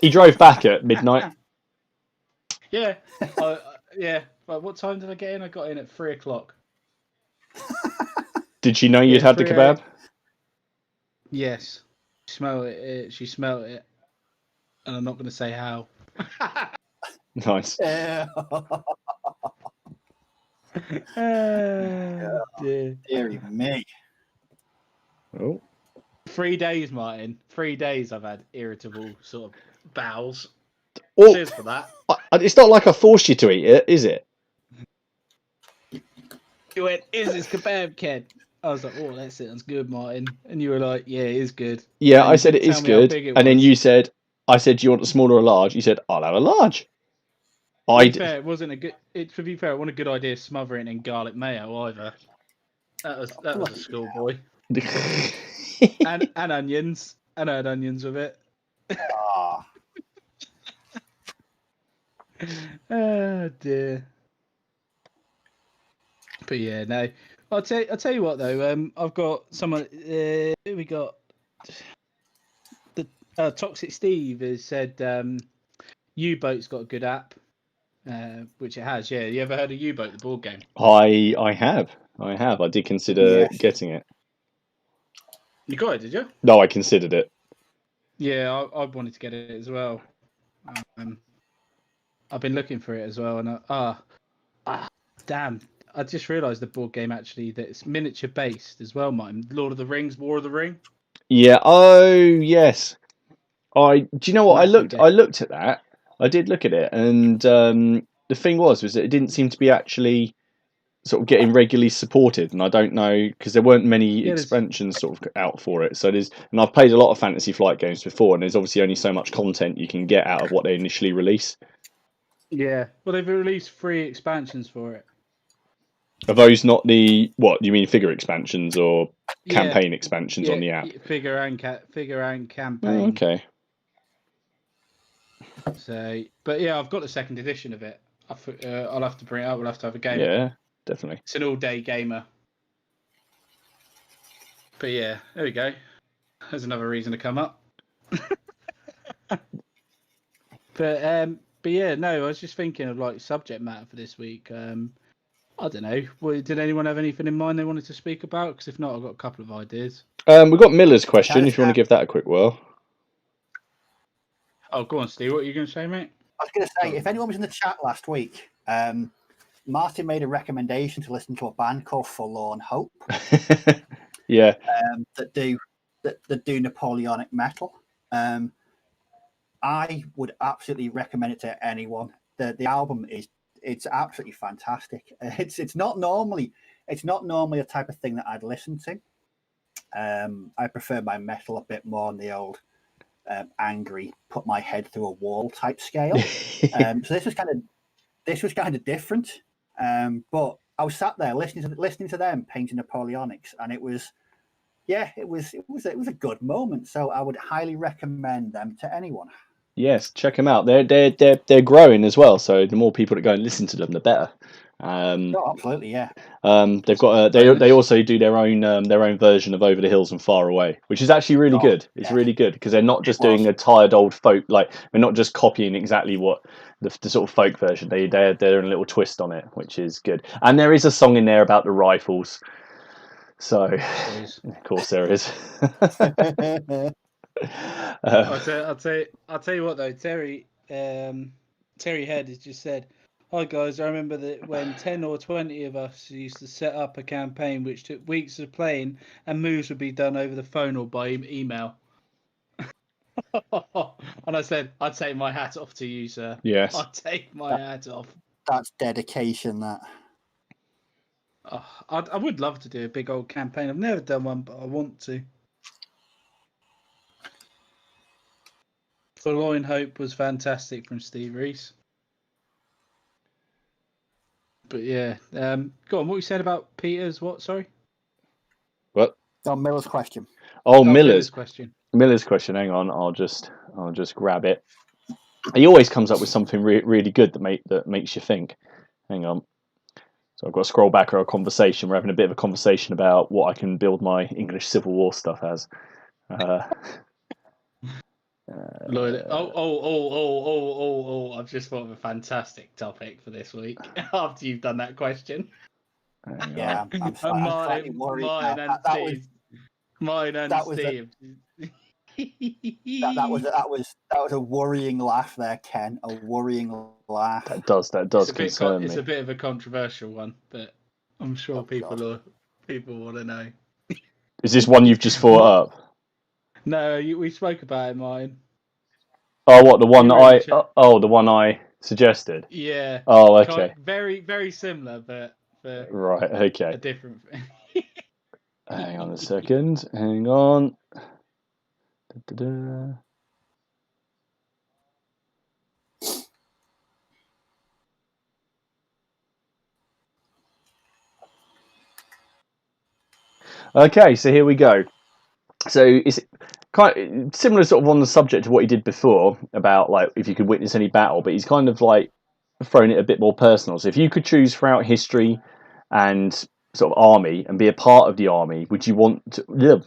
He drove back at midnight. Yeah, yeah. But what time did I get in? I got in at 3:00. Did she know you'd had the kebab? Yes. She smelled it. And I'm not going to say how. Nice. Dear. Deary me. Oh. 3 days, Martin. 3 days I've had irritable sort of bowels. Well, Cheers for that. it's not like I forced you to eat it, is it? You went, is this kebab, Ken? I was like, oh, that sounds good, Martin. And you were like, yeah, it is good. Yeah, And I you said it didn't is tell me how good, big it and then was. you said, "I said, do you want a small or a large?" You said, "I'll have a large." To be fair, it wasn't a good. To be fair, it wasn't a good idea smothering it in garlic mayo either. That was a schoolboy. and onions. And I had onions with it. Ah, Oh dear. But yeah, no. I'll tell you what though. I've got someone. We got the Toxic Steve has said Uboat's got a good app, which it has. Yeah, you ever heard of Uboat, the board game? I have. I did consider Yes. getting it. You got it, did you? No, I considered it. Yeah, I wanted to get it as well. I've been looking for it as well, and damn! I just realised the board game actually that it's miniature based as well, Martin. Lord of the Rings, War of the Ring. Yeah. Oh, yes. Do you know what? Massive game. I looked at that. I did look at it, and the thing was that it didn't seem to be actually sort of getting regularly supported, and I don't know because there weren't many Yeah, there's- expansions sort of out for it. So and I've played a lot of Fantasy Flight games before, and there's obviously only so much content you can get out of what they initially release. Yeah, well, they've released 3 expansions for it. Are those not the what you mean figure expansions or Yeah, campaign expansions on the app? figure and campaign. Oh, okay. So, but yeah, I've got the 2nd edition of it. I'll have to bring it up. We'll have to have a game. Yeah, definitely. It's an all-day gamer. But yeah, there we go. There's another reason to come up. But yeah, no, I was just thinking of like subject matter for this week. I don't know. Did anyone have anything in mind they wanted to speak about? Because if not, I've got a couple of ideas. We've got Miller's question. If you want to give that a quick whirl. Oh, go on, Steve. What are you going to say, mate? I was going to say, if anyone was in the chat last week, Martin made a recommendation to listen to a band called Forlorn Hope. Yeah. That do Napoleonic metal. I would absolutely recommend it to anyone. The album it's absolutely fantastic. It's not normally a type of thing that I'd listen to. I prefer my metal a bit more on the old angry, put my head through a wall type scale. So this was kind of different. But I was sat there listening to them painting Napoleonics, and it was a good moment. So I would highly recommend them to anyone. Yes, check them out. They're growing as well. So the more people that go and listen to them, the better. Oh, absolutely, yeah. They've got they also do their own version of Over the Hills and Far Away, which is actually really good. It's really good because they're not just doing a tired old folk, like they're not just copying exactly what the sort of folk version. They're a little twist on it, which is good. And there is a song in there about the rifles. So of course there is. I'll tell you what though, Terry Head has just said, "Hi guys, I remember that when 10 or 20 of us used to set up a campaign which took weeks of playing, and moves would be done over the phone or by email." And I said, "I'd take my hat off to you, sir." Yes, I'd take my hat off. That's dedication. That. I would love to do a big old campaign. I've never done one, but I want to. Forlorn Hope was fantastic from Steve Reese. But yeah, go on. What you said about Peter's? What? Sorry. What? Oh, Miller's question. Oh, Miller's question. Miller's question. Hang on, I'll just grab it. He always comes up with something really good that makes you think. Hang on. So I've got to scroll back our conversation. We're having a bit of a conversation about what I can build my English Civil War stuff as. Lloyd. I've just thought of a fantastic topic for this week after you've done that question. Yeah, I'm slightly worried. Martin and that Steve. Mine and That was Steve. that was a worrying laugh there, Ken. A worrying laugh. That does concern me. It's a bit of a controversial one, but I'm sure people want to know. Is this one you've just thought up? No, we spoke about it, mine. Oh, what, the one You that were in I? the chat. The one I suggested. Yeah. Oh, okay. Very, very similar, but for Right. a Okay. different. Hang on a second. Hang on. Da-da-da. Okay, so here we go. So it's kind of similar, sort of on the subject of what he did before about like if you could witness any battle, but he's kind of like thrown it a bit more personal. So if you could choose throughout history and sort of army and be a part of the army, would you want to?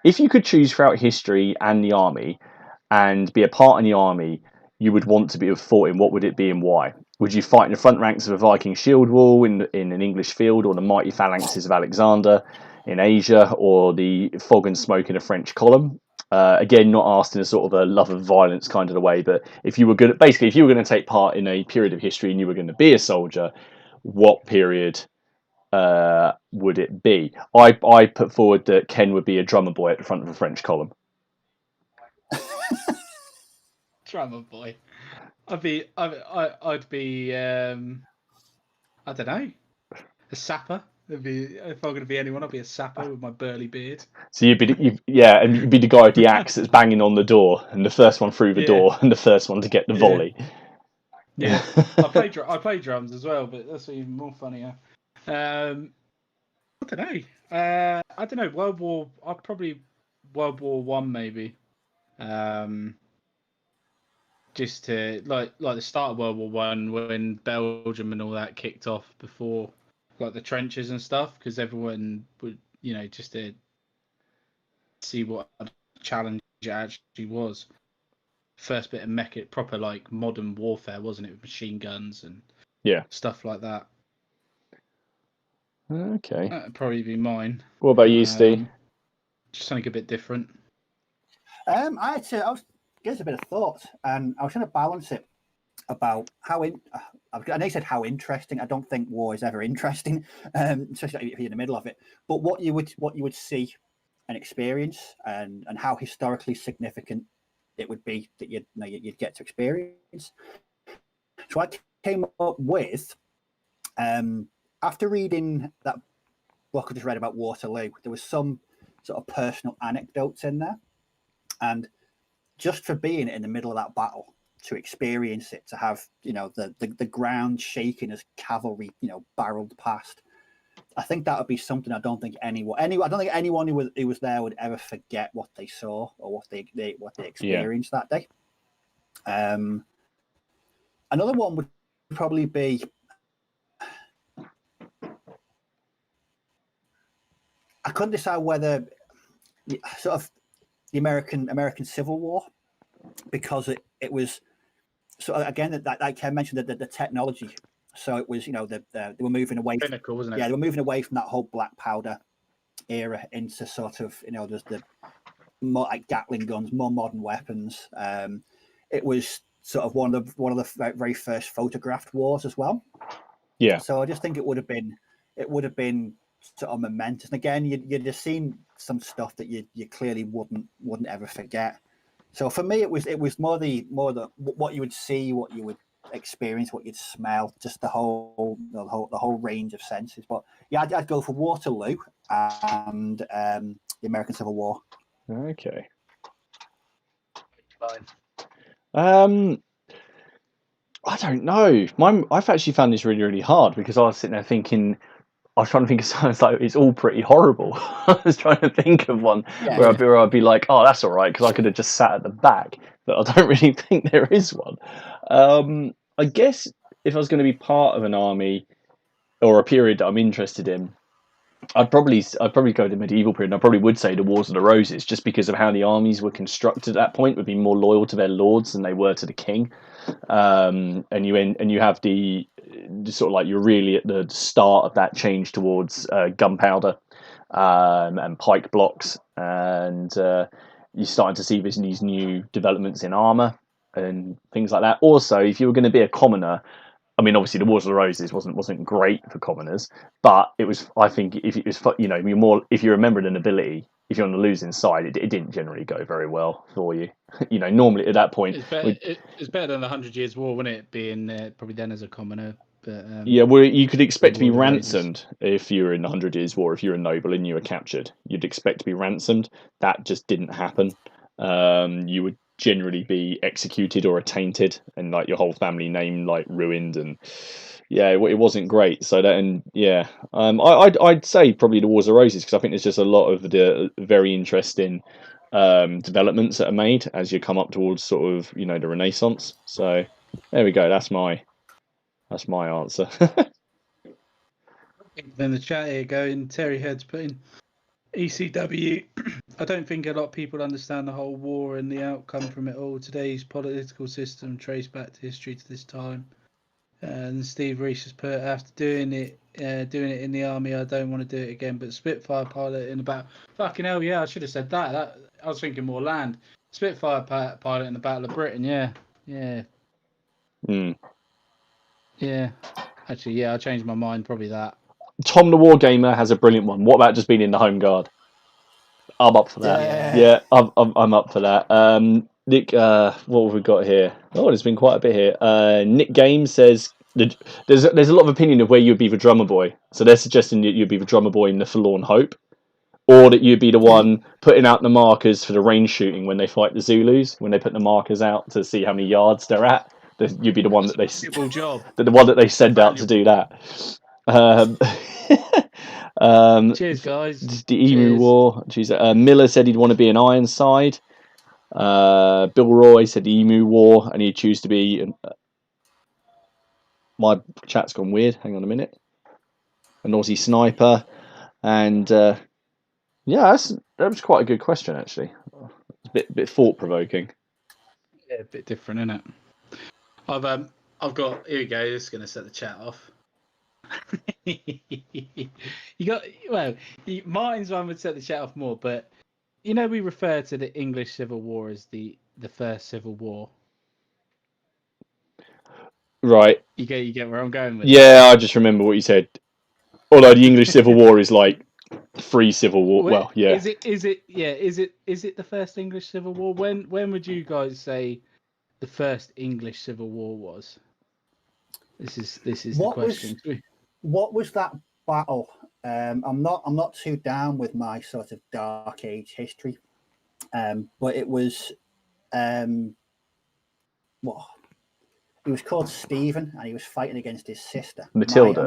If you could choose throughout history and the army and be a part in the army, you would want to be fought in. What would it be and why? Would you fight in the front ranks of a Viking shield wall in an English field, or the mighty phalanxes of Alexander in Asia, or the fog and smoke in a French column? Again, not asked in a sort of a love of violence kind of a way, but if you were going to take part in a period of history and you were going to be a soldier, what period would it be? I put forward that Ken would be a drummer boy at the front of a French column. Drummer boy. I'd be I don't know, a sapper. If I'm going to be anyone, I'd be a sapper with my burly beard. So you'd be the guy with the axe that's banging on the door, and the first one through the door, and the first one to get the volley. Yeah, I play drums as well, but that's even more funnier. I don't know. I don't know. Probably World War One, maybe. Just to like the start of World War One, when Belgium and all that kicked off, before like the trenches and stuff, because everyone would, just to see what a challenge it actually was. First bit of proper like modern warfare, wasn't it, with machine guns and stuff like that. Okay, That'd probably be mine. What about you, Steve? Just something a bit different. I was gave a bit of thought, and I was trying to balance it about how I know you said how interesting. I don't think war is ever interesting, especially if you're in the middle of it. But what you would see and experience, and how historically significant it would be that you'd get to experience. So I came up with, after reading that book I just read about Waterloo, there was some sort of personal anecdotes in there, and just for being in the middle of that battle, to experience it, to have the ground shaking as cavalry barreled past, I think that would be something I don't think anyone who was there would ever forget what they saw or what they experienced that day. Another one would probably be, I couldn't decide whether sort of the American Civil War, because it was so again that Ken mentioned the technology. So it was they were moving away. Pinnacle, wasn't it? Yeah, they were moving away from that whole black powder era into sort of there's the more like Gatling guns, more modern weapons. It was sort of one of the very first photographed wars as well. Yeah. So I just think it would have been sort of momentous. And again, you'd have seen some stuff that you clearly wouldn't ever forget. So for me, it was more the what you would see, what you would experience, what you'd smell, just the whole range of senses. But yeah, I'd go for Waterloo and the American Civil War. Okay. Fine. I don't know. I've actually found this really, really hard, because I was sitting there thinking, I was trying to think of something like it's all pretty horrible. I was trying to think of one where I'd be like, oh, that's all right, because I could have just sat at the back. But I don't really think there is one. I guess if I was going to be part of an army or a period that I'm interested in, I'd probably go to the medieval period. And I probably would say the Wars of the Roses, just because of how the armies were constructed at that point, would be more loyal to their lords than they were to the king. And you have the sort of like, you're really at the start of that change towards gunpowder, and pike blocks, and you're starting to see these new developments in armour and things like that. Also, if you were going to be a commoner, I mean, obviously the Wars of the Roses wasn't great for commoners, but it was. I think if it was, you're more if you remembered an ability, if you're on the losing side, it didn't generally go very well for you. Normally at that point, it's better than the 100 Years' War, wouldn't it? Being probably then as a commoner, but yeah, well, you could expect to be War of the Roses. ransomed if you were in the 100 Years' War. If you're a noble and you were captured, you'd expect to be ransomed. That just didn't happen. You would generally be executed or attainted, and like your whole family name like ruined, and yeah, it wasn't great. So that, and yeah, I'd say probably the Wars of Roses, because I think there's just a lot of the very interesting developments that are made as you come up towards sort of the Renaissance. So there we go. That's my answer. Then the chat here going, Terry Head's putting ECW. I don't think a lot of people understand the whole war and the outcome from it all. Today's political system traced back to history to this time. And Steve Reese has put, after doing it in the army, I don't want to do it again. But Spitfire pilot in about fucking hell, yeah, I should have said that. I was thinking more land. Spitfire pilot in the Battle of Britain, yeah. Yeah. Actually, yeah, I changed my mind. Probably that. Tom the Wargamer has a brilliant one. What about just being in the Home Guard? I'm up for that. Yeah, I'm up for that. Nick, what have we got here? Oh, there's been quite a bit here. Nick Games says there's a lot of opinion of where you'd be the drummer boy. So they're suggesting that you'd be the drummer boy in the Forlorn Hope, or that you'd be the one putting out the markers for the range shooting when they fight the Zulus. When they put the markers out to see how many yards they're at, you'd be the one that they the one that they send out to do that. Cheers, guys. The Emu War. Miller said he'd want to be an Ironside. Bill Roy said the Emu War, and he'd choose to be. My chat's gone weird. Hang on a minute. An Aussie sniper, and yeah, that was quite a good question actually. It's a bit thought provoking. Yeah, a bit different, isn't it? I've got. Here we go. This is going to set the chat off. Martin's one would set the chat off more, but we refer to the English Civil War as the first Civil War. Right. You get where I'm going with Yeah, I just remember what you said. Although the English Civil War is like free Civil War. Well, yeah. Is it the first English Civil War? When would you guys say the first English Civil War was? This is the question. What was that battle? I'm not too down with my sort of Dark Age history, but it was he was called Stephen, and he was fighting against his sister Matilda.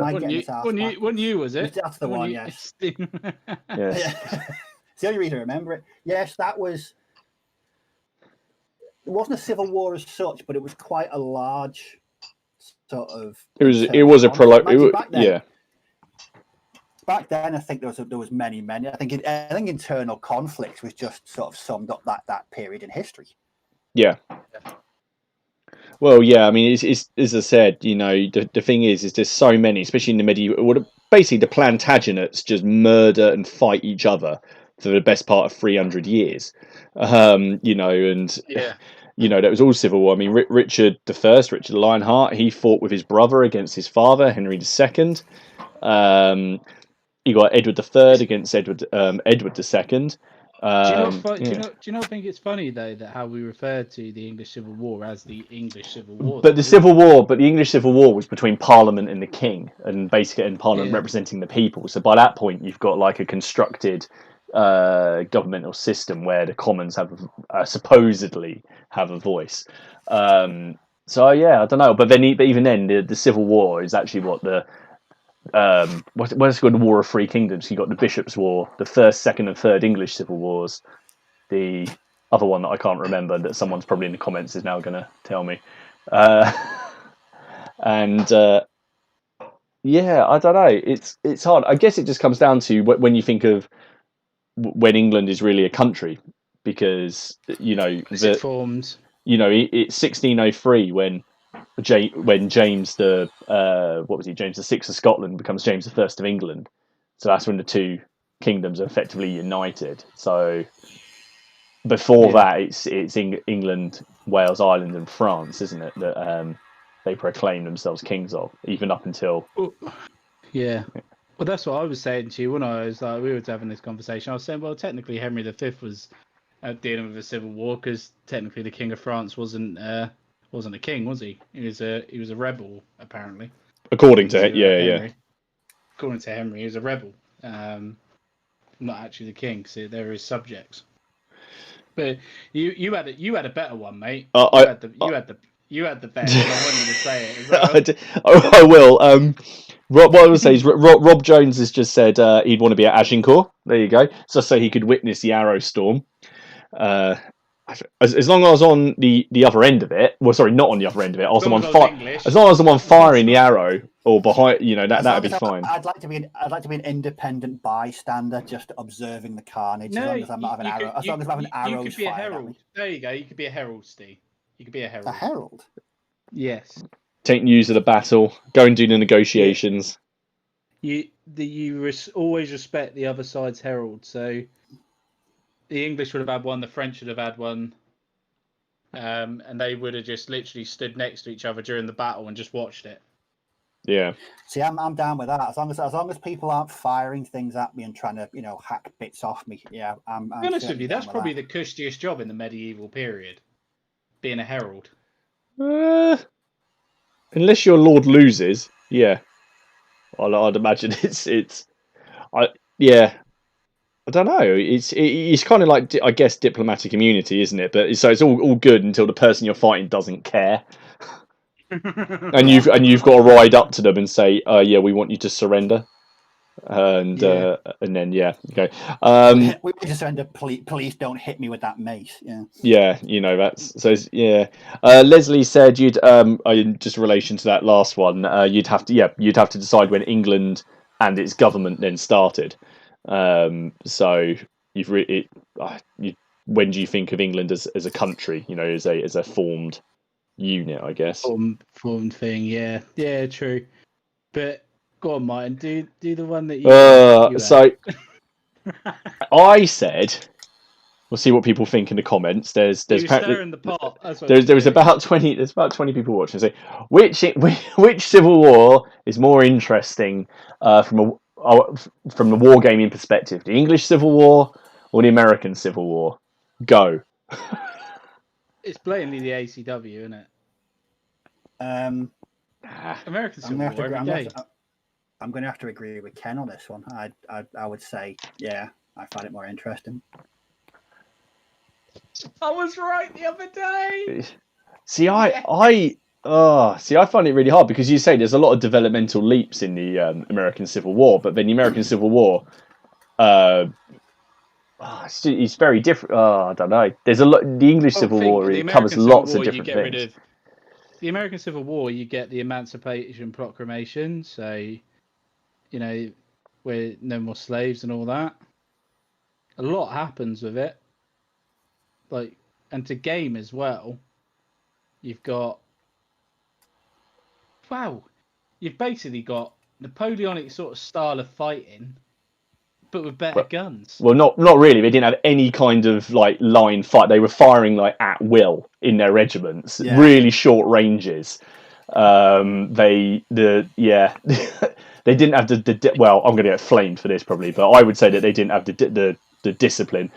When you was it? That's the one. Yes. Yes. It's the only reason I remember it. Yes, that was. It wasn't a civil war as such, but it was quite a large sort of. It was a prologue. Yeah. Back then, I think there was many. I think internal conflicts was just sort of summed up that period in history. Yeah. Well, yeah. I mean, it's as I said. The thing is there's so many, especially in the medieval. Basically, the Plantagenets just murder and fight each other for the best part of 300 years. And yeah. That was all civil war. I mean, Richard Richard Lionheart, he fought with his brother against his father, Henry II. You got Edward III against Edward II. Do you not think it's funny though that how we refer to the English Civil War as the English Civil War? But the English Civil War was between Parliament and the King, and basically, and Parliament representing the people. So by that point, you've got like a constructed governmental system where the Commons supposedly have a voice. So yeah, I don't know, but even then, the Civil War is actually what the what's called the War of Three Kingdoms. You got the Bishops' War, the First, Second, and Third English Civil Wars. The other one that I can't remember that someone's probably in the comments is now going to tell me. Yeah, I don't know. It's hard. I guess it just comes down to when you think of when England is really a country, because it formed. It's 1603 when James James VI of Scotland becomes James I of England. So that's when the two kingdoms are effectively united. So before that, it's England, Wales, Ireland, and France, isn't it? That they proclaim themselves kings of, even up until. Yeah. Well, that's what I was saying to you when I was like, we were having this conversation. I was saying, well, technically Henry V was dealing with a civil war because technically the King of France wasn't a king, was he? He was a rebel, apparently. According to Henry. According to Henry, he was a rebel. Not actually the king, because they're his subjects. But you had a better one, mate. You had the best. And I want you to say it as well. I will. What I would say is Rob Jones has just said he'd want to be at Agincourt. There you go. So he could witness the arrow storm. As long as I was on the other end of it. Well, sorry, not on the other end of it. I was the one as long as I was the one firing the arrow or behind, that'd be fine. I'd like to be an independent bystander, just observing the carnage. No, as long as I'm not having arrow. As long as I'm having arrows you could be a fired herald. at me. There you go. You could be a herald, Steve. You could be a herald. A herald. Yes. Take news of the battle. Go and do the negotiations. You always respect the other side's herald. So the English would have had one, the French would have had one, and they would have just literally stood next to each other during the battle and just watched it. Yeah. See, I'm down with that. As long as people aren't firing things at me and trying to hack bits off me. Yeah, I'm to be honest with you, that's probably that. the cushionest job in the medieval period, being a herald. Unless your lord loses, yeah. I'd imagine it's. I don't know. It's kind of like, I guess, diplomatic immunity, isn't it? But so it's all good until the person you're fighting doesn't care, and you've got to ride up to them and say, yeah, we want you to surrender, and then okay. We just surrender. Please don't hit me with that mace. Yeah. Yeah, that's so. Yeah, Leslie said you'd just in relation to that last one, you'd have to decide when England and its government then started. So when do you think of England as a country? as a formed unit, I guess. Formed thing, yeah, true. But go on, Martin, do the one that you so I said, we'll see what people think in the comments. There's stirring the pot. There was about 20. There's about 20 people watching. So which civil war is more interesting from the wargaming perspective? The English Civil War or the American Civil War? Go. It's blatantly the ACW, isn't it? American Civil War every day. I'm going to have to agree with Ken on this one. I would say, yeah, I find it more interesting. I was right the other day. See, I find it really hard because you say there's a lot of developmental leaps in the American Civil War, but then the American Civil War, it's very different. I don't know. There's a lot. The English Civil War covers lots of different things. The American Civil War, you get the Emancipation Proclamation, so we're no more slaves and all that. A lot happens with it. And to game as well, you've basically got Napoleonic sort of style of fighting, but with better guns. Well, not really. They didn't have any kind of line fight. They were firing at will in their regiments, really short ranges. They didn't have well, I'm going to get flamed for this probably, but I would say that they didn't have the discipline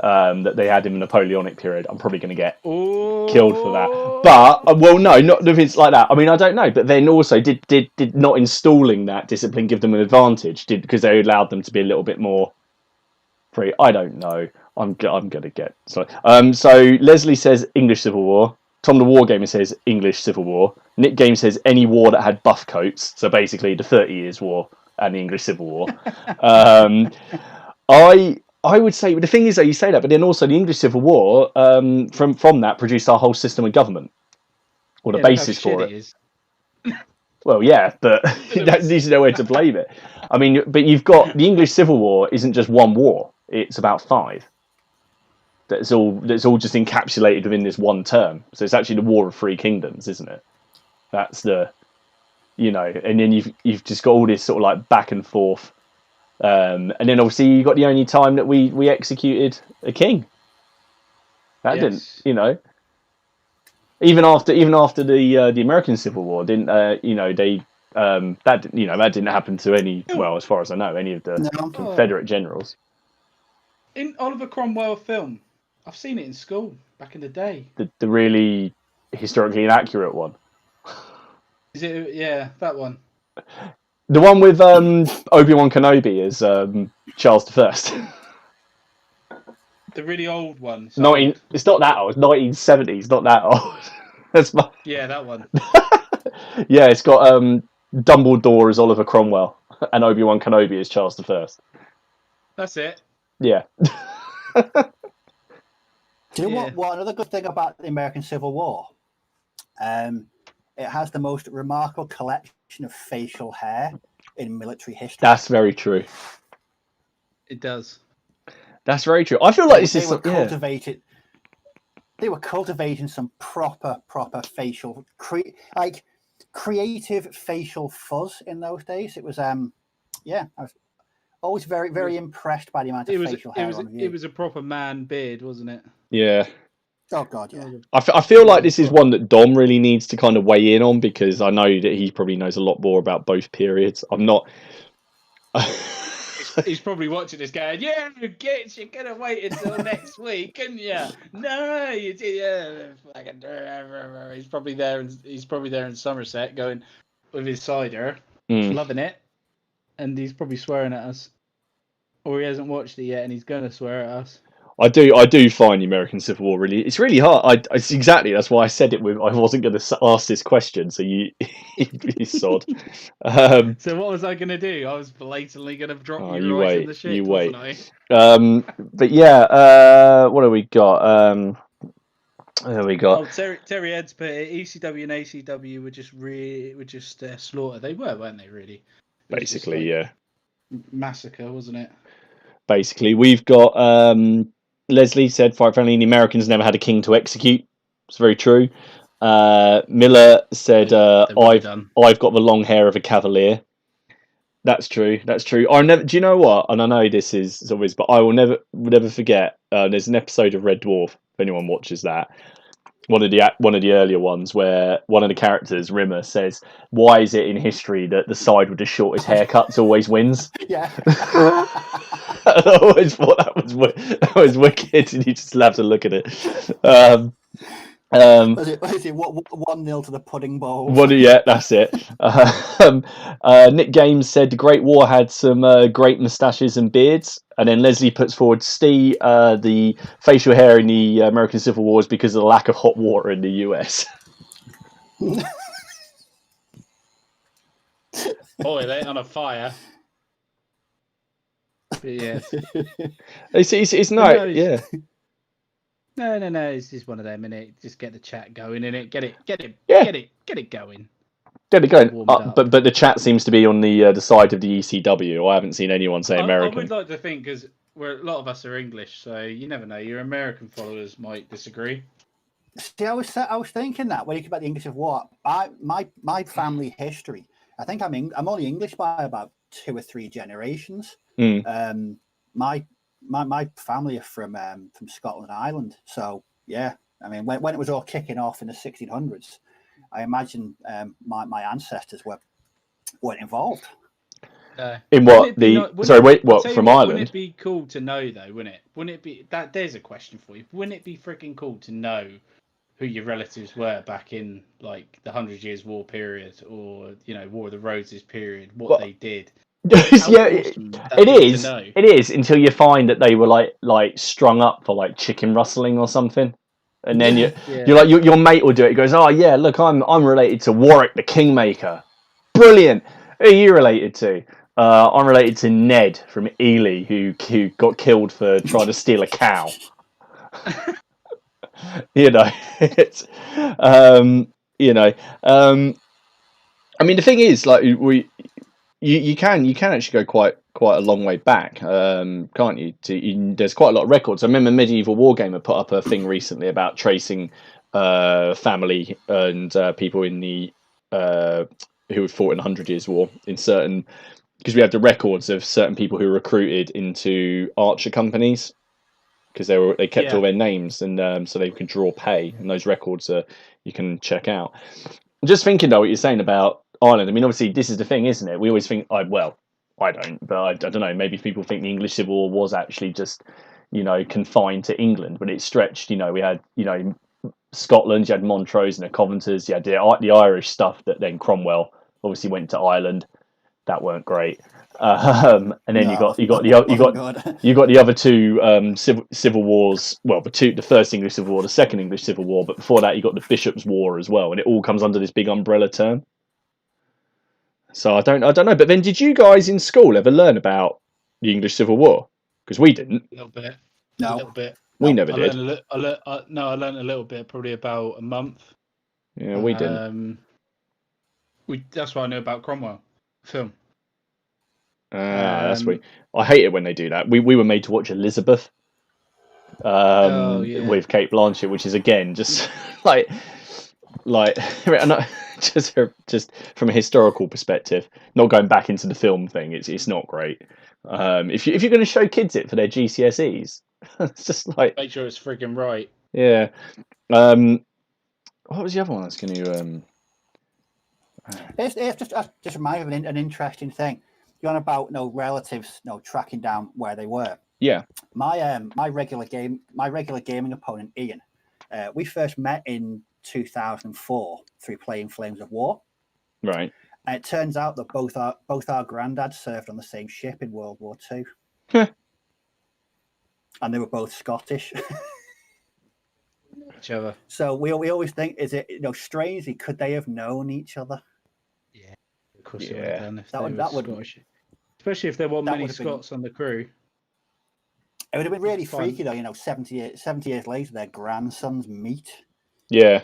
that they had in the Napoleonic period. I'm probably going to get killed for that. But no, not if it's like that. I mean, I don't know. But then also, did not installing that discipline give them an advantage? Because they allowed them to be a little bit more free? I don't know. I'm going to get so Leslie says English Civil War. Tom the Wargamer says English Civil War. Nick Game says any war that had buff coats. So basically, the 30 Years' War and the English Civil War. I would say the thing is that you say that, but then also the English Civil War from that produced our whole system of government, or the basis for it. Well, yeah, but that needs to know where to blame it. I mean, but you've got the English Civil War isn't just one war; it's about 5. That's all just encapsulated within this one term. So it's actually the War of Three Kingdoms, isn't it? That's the, and then you've just got all this sort of back and forth And then obviously you got the only time that we executed a king. That didn't, Yes. even after the American Civil War, didn't they that didn't happen to any, well, as far as I know, any of the No. Confederate generals. In Oliver Cromwell film, I've seen it in school back in the day. The really historically inaccurate one. Is it? Yeah, that one. The one with Obi-Wan Kenobi as Charles I. The really old one. It's It's not that old. 1970s, not that old. Yeah, that one. Yeah, it's got Dumbledore as Oliver Cromwell and Obi-Wan Kenobi as Charles I. That's it. Yeah. Do you know what another good thing about the American Civil War? It has the most remarkable collection of facial hair in military history. That's very true. It does. That's very true. I feel like they were cultivated. They were cultivating some proper facial, creative facial fuzz in those days. It was, I was always very impressed by the amount of facial hair on view. It was a proper man beard, wasn't it? Yeah. Oh God, yeah. I feel like this is one that Dom really needs to kind of weigh in on, because I know that he probably knows a lot more about both periods. I'm not. He's probably watching this going, yeah, Gitz, you're gonna wait until next week, couldn't you? No, you did. Yeah. He's probably there. He's probably there in Somerset, going with his cider, loving it, and he's probably swearing at us, or he hasn't watched it yet, and he's gonna swear at us. I do find the American Civil War it's really hard. It's exactly, that's why I said it. I wasn't going to ask this question, so you sod. So what was I going to do? I was blatantly going to drop you right wait, in the shit, you wait. wasn't I? But yeah, what have we got? There we go. Oh, Terry Ed's put it, ECW and ACW were just slaughter. They weren't they? Really? Basically, yeah. Massacre, wasn't it? Basically, we've got Leslie said, "Fight friendly. The Americans never had a king to execute." It's very true. Miller said, "I've got the long hair of a cavalier." That's true. That's true. I never. Do you know what? And I know this is obvious, but I will never forget. There's an episode of Red Dwarf. If anyone watches that, one of the earlier ones, where one of the characters, Rimmer, says, "Why is it in history that the side with the shortest haircuts always wins?" Yeah. I always thought that was wicked, and you just have to look at it. Was it 1-0 to the Pudding Bowl? Yeah, that's it. Nick Games said the Great War had some great moustaches and beards, and then Leslie puts forward the facial hair in the American Civil War is because of the lack of hot water in the US. Boy, they're on a fire. But yeah, it's no, yeah. No. It's just one of them, innit? Just get the chat going, innit? Get it going. Get it going. But the chat seems to be on the side of the ECW. I haven't seen anyone say American. I would like to think, because a lot of us are English, so you never know. Your American followers might disagree. See, I was thinking that when you talk about the English of war, my family history, I think I'm only English by about 2 or 3 generations. My family are from Scotland and Ireland, so yeah. I mean, when it was all kicking off in the 1600s, I imagine my ancestors weren't involved. In what from Ireland? Wouldn't it be cool to know though? Wouldn't it? Wouldn't it be that? There's a question for you. Wouldn't it be freaking cool to know who your relatives were back in like the 100 Years' War period, or War of the Roses period? What they did. Yeah, it is until you find that they were like strung up for like chicken rustling or something, and then you're like your mate will do it. He goes, "Oh yeah, look, I'm related to Warwick the Kingmaker. Brilliant. Who are you related to?" I'm related to Ned from Ely, who got killed for trying to steal a cow. It's I mean, the thing is, like, you can actually go quite a long way back, can't you? There's quite a lot of records. I remember Medieval Wargamer put up a thing recently about tracing family and people in the who had fought in the 100 Years' War in certain because we have the records of certain people who were recruited into archer companies because they kept all their names and so they could draw pay, and those records you can check out. I'm just thinking though what you're saying about Ireland. I mean, obviously this is the thing, isn't it? We always think, I don't, but I don't know. Maybe people think the English Civil War was actually just, confined to England, but it stretched. We had, Scotland, you had Montrose and the Coventers, you had the Irish stuff that then Cromwell obviously went to Ireland. That weren't great. And then you got the other two civil wars. Well, the first English Civil War, the second English Civil War, but before that you got the Bishops' War as well, and it all comes under this big umbrella term. So I don't know. But then, did you guys in school ever learn about the English Civil War? Because we didn't. A little bit. No. A little bit. We never did. I learned a little bit, probably about a month. Yeah, we didn't. That's what I know about Cromwell film. That's weird. I hate it when they do that. We were made to watch Elizabeth with Kate Blanchett, which is again just like just from a historical perspective, not going back into the film thing. It's not great. If you're going to show kids it for their GCSEs, it's just like make sure it's frigging right. Yeah. What was the other one I was going to? It's just reminded me of an interesting thing. You're on about relatives, tracking down where they were. Yeah. My regular gaming opponent Ian, we first met in 2004 through playing Flames of War. Right. And it turns out that both our granddads served on the same ship in World War II. And they were both Scottish. Each other. So we always think, is it strangely, could they have known each other? Yeah, of course they would have done if that would Scottish. Especially if there weren't many Scots on the crew. It would have been really freaky though, 70 years later, their grandsons meet. Yeah.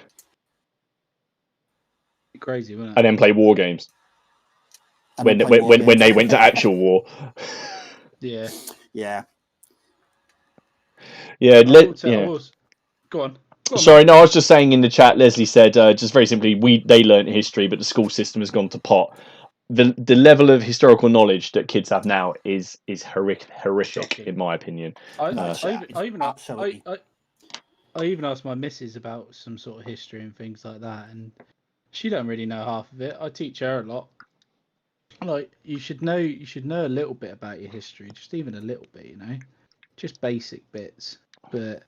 Crazy, wasn't it? And then play war games. When they went to actual war. Yeah. Yeah. Yeah. Go on. Sorry, no, I was just saying in the chat, Leslie said, just very simply, they learnt history, but the school system has gone to pot. The level of historical knowledge that kids have now is horrific, in my opinion. I even asked my missus about some sort of history and things like that, and she don't really know half of it. I teach her a lot. Like you should know a little bit about your history, just even a little bit, just basic bits. But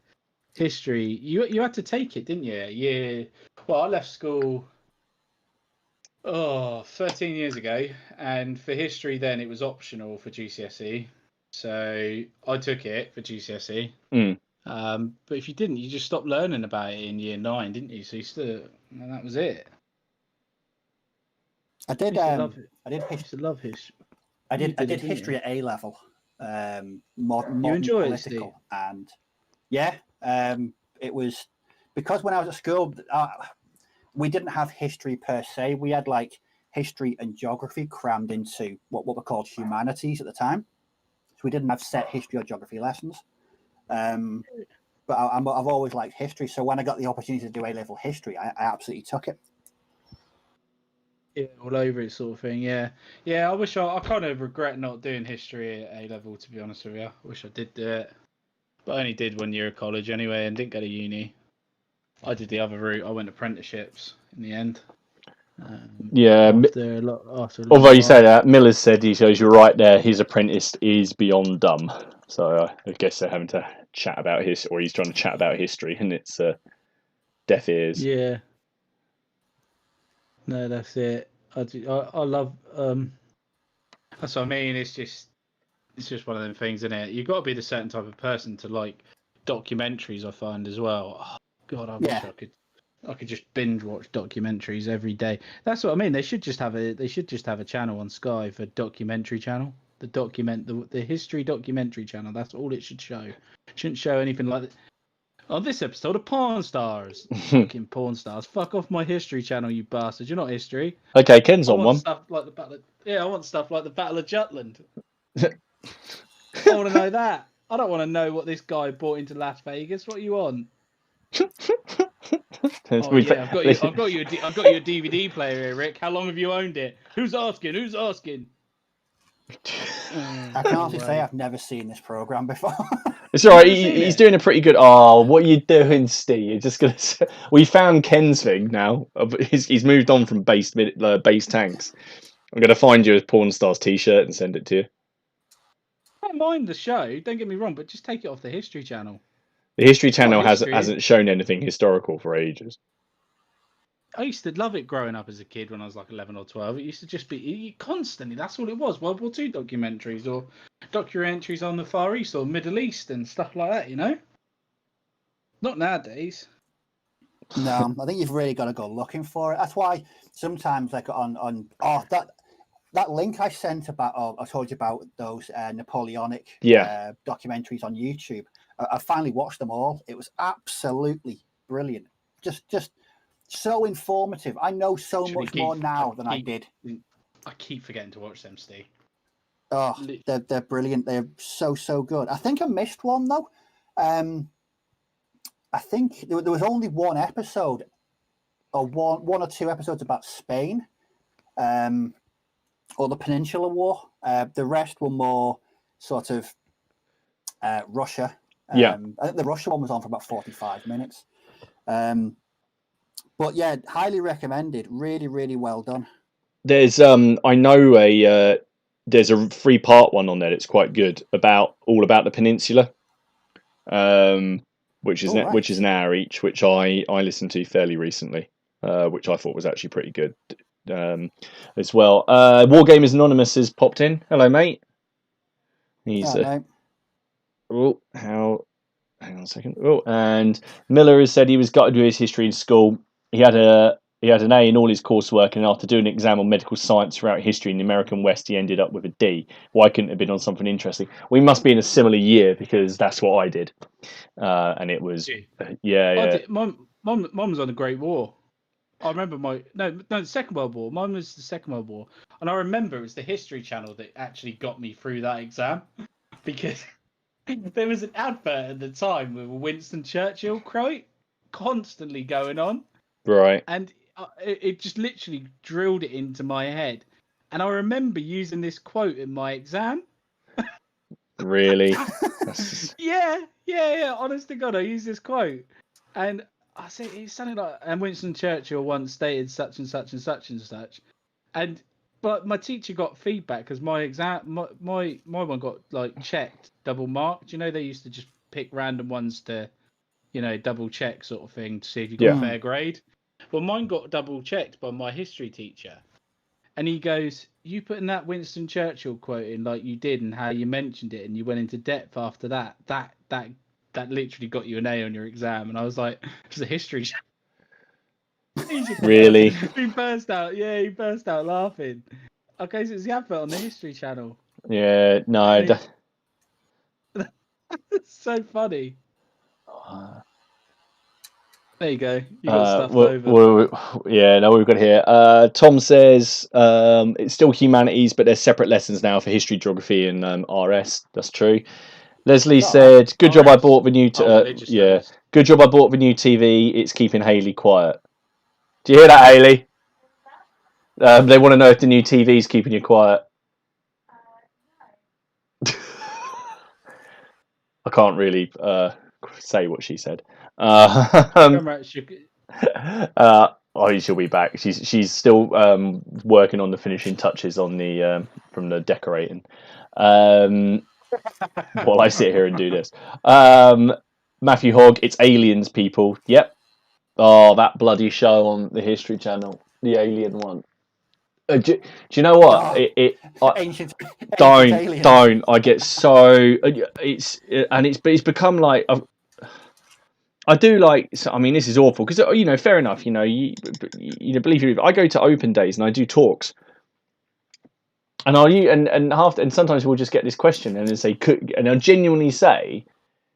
history, you had to take it, didn't you? Yeah. Well, I left school 13 years ago, and for history then it was optional for GCSE, so I took it for GCSE. But if you didn't, you just stopped learning about it in year 9, didn't you? So and that was it. I did love history. I did history at A level. Modern you enjoy political, and it was because when I was at school, we didn't have history per se. We had like history and geography crammed into what were called humanities at the time. So we didn't have set history or geography lessons. But I've always liked history. So when I got the opportunity to do A-level history, I absolutely took it. Yeah, all over it sort of thing. Yeah. I kind of regret not doing history at A-level, to be honest with you. I wish I did do it. But I only did 1 year of college anyway and didn't go to uni. I did the other route. I went apprenticeships in the end. Although you say that, Miller's said he shows you're right there. His apprentice is beyond dumb. So I guess they're having to chat about or he's trying to chat about history, and it's deaf ears. Yeah. No, that's it. I love. That's what I mean. It's just one of them things, isn't it? You've got to be the certain type of person to like documentaries. I find as well. Oh, God, I wish I could just binge watch documentaries every day. That's what I mean. They should just have a channel on Sky for documentary channel. The history documentary channel. That's all it should show. It shouldn't show anything like that. On this episode of Porn Stars. Fucking porn stars. Fuck off my history channel, you bastards. You're not history. Okay, Ken's on one. I want stuff like the Battle of Jutland. I want to know that. I don't want to know what this guy brought into Las Vegas. What are you on? I've got you a DVD player here, Rick. How long have you owned it? Who's asking? I can honestly say I've never seen this program before. It's all right. Never seen He's it? doing a pretty good. Oh, what are you doing, Steve? You're just gonna. We found Ken's thing now. He's moved on from base tanks. I'm gonna find you a porn stars T-shirt and send it to you. I don't mind the show. Don't get me wrong, but just take it off the History Channel. The History It's got Channel history. hasn't shown anything historical for ages. I used to love it growing up as a kid when I was like 11 or 12. It used to just be constantly. That's all it was. World War II documentaries or documentaries on the Far East or Middle East and stuff like that. You know. Not nowadays. No, I think you've really got to go looking for it. That's why sometimes, like that link I sent about, I told you about those Napoleonic documentaries on YouTube. I finally watched them all. It was absolutely brilliant. Just so informative. I know so much more now than I did. I keep forgetting to watch them, Steve. Oh, they're brilliant. They're so good. I think I missed one though. I think there was only one episode, or one or two episodes about Spain, or the Peninsular War. The rest were more sort of Russia. I think the Russia one was on for about 45 minutes. But yeah, highly recommended. Really, really well done. There's I know there's a 3-part one on there that's quite good all about the peninsula. Which is an hour each, which I listened to fairly recently, which I thought was actually pretty good as well. Wargamers Anonymous has popped in. Hello, mate. He's hang on a second. Oh, and Miller has said he was gutted with his history in school. He had an A in all his coursework, and after doing an exam on medical science throughout history in the American West, he ended up with a D. Why couldn't it have been on something interesting? We must be in a similar year because that's what I did. And it was, Mine was on the Great War. I remember the Second World War. Mine was the Second World War, and I remember it was the History Channel that actually got me through that exam because there was an advert at the time with a Winston Churchill quote constantly going on, right? And it just literally drilled it into my head, and I remember using this quote in my exam. Really? Yeah. Honest to God, I used this quote, and I said it's something like, and Winston Churchill once stated such and such and such and such, but my teacher got feedback because my exam, my one got like checked, double marked. You know, they used to just pick random ones to, double check sort of thing to see if you got a fair grade. Well, mine got double checked by my history teacher. And he goes, you putting that Winston Churchill quote in like you did and how you mentioned it and you went into depth after that literally got you an A on your exam. And I was like, it's a history. Really? He burst out laughing. Okay, so it's the advert on the History Channel. Yeah, no. It's so funny. There you go. You got stuffed over. We've got here. Tom says it's still humanities, but there's separate lessons now for history, geography, and RS. That's true. Leslie said, "Good job, I bought the new. Good job, I bought the new TV. It's keeping Haley quiet." Do you hear that, Haley? They want to know if the new TV's keeping you quiet. I can't really say what she said. She'll be back. She's still working on the finishing touches on the from the decorating. While I sit here and do this. Matthew Hogg, it's aliens, people. Yep. Oh, that bloody show on the History Channel, the alien one. Do you know what? Ancient don't. I get so it's become like I do like. I mean, this is awful because fair enough. You believe you. I go to open days and I do talks, and and sometimes we'll just get this question and then say, and I'll genuinely say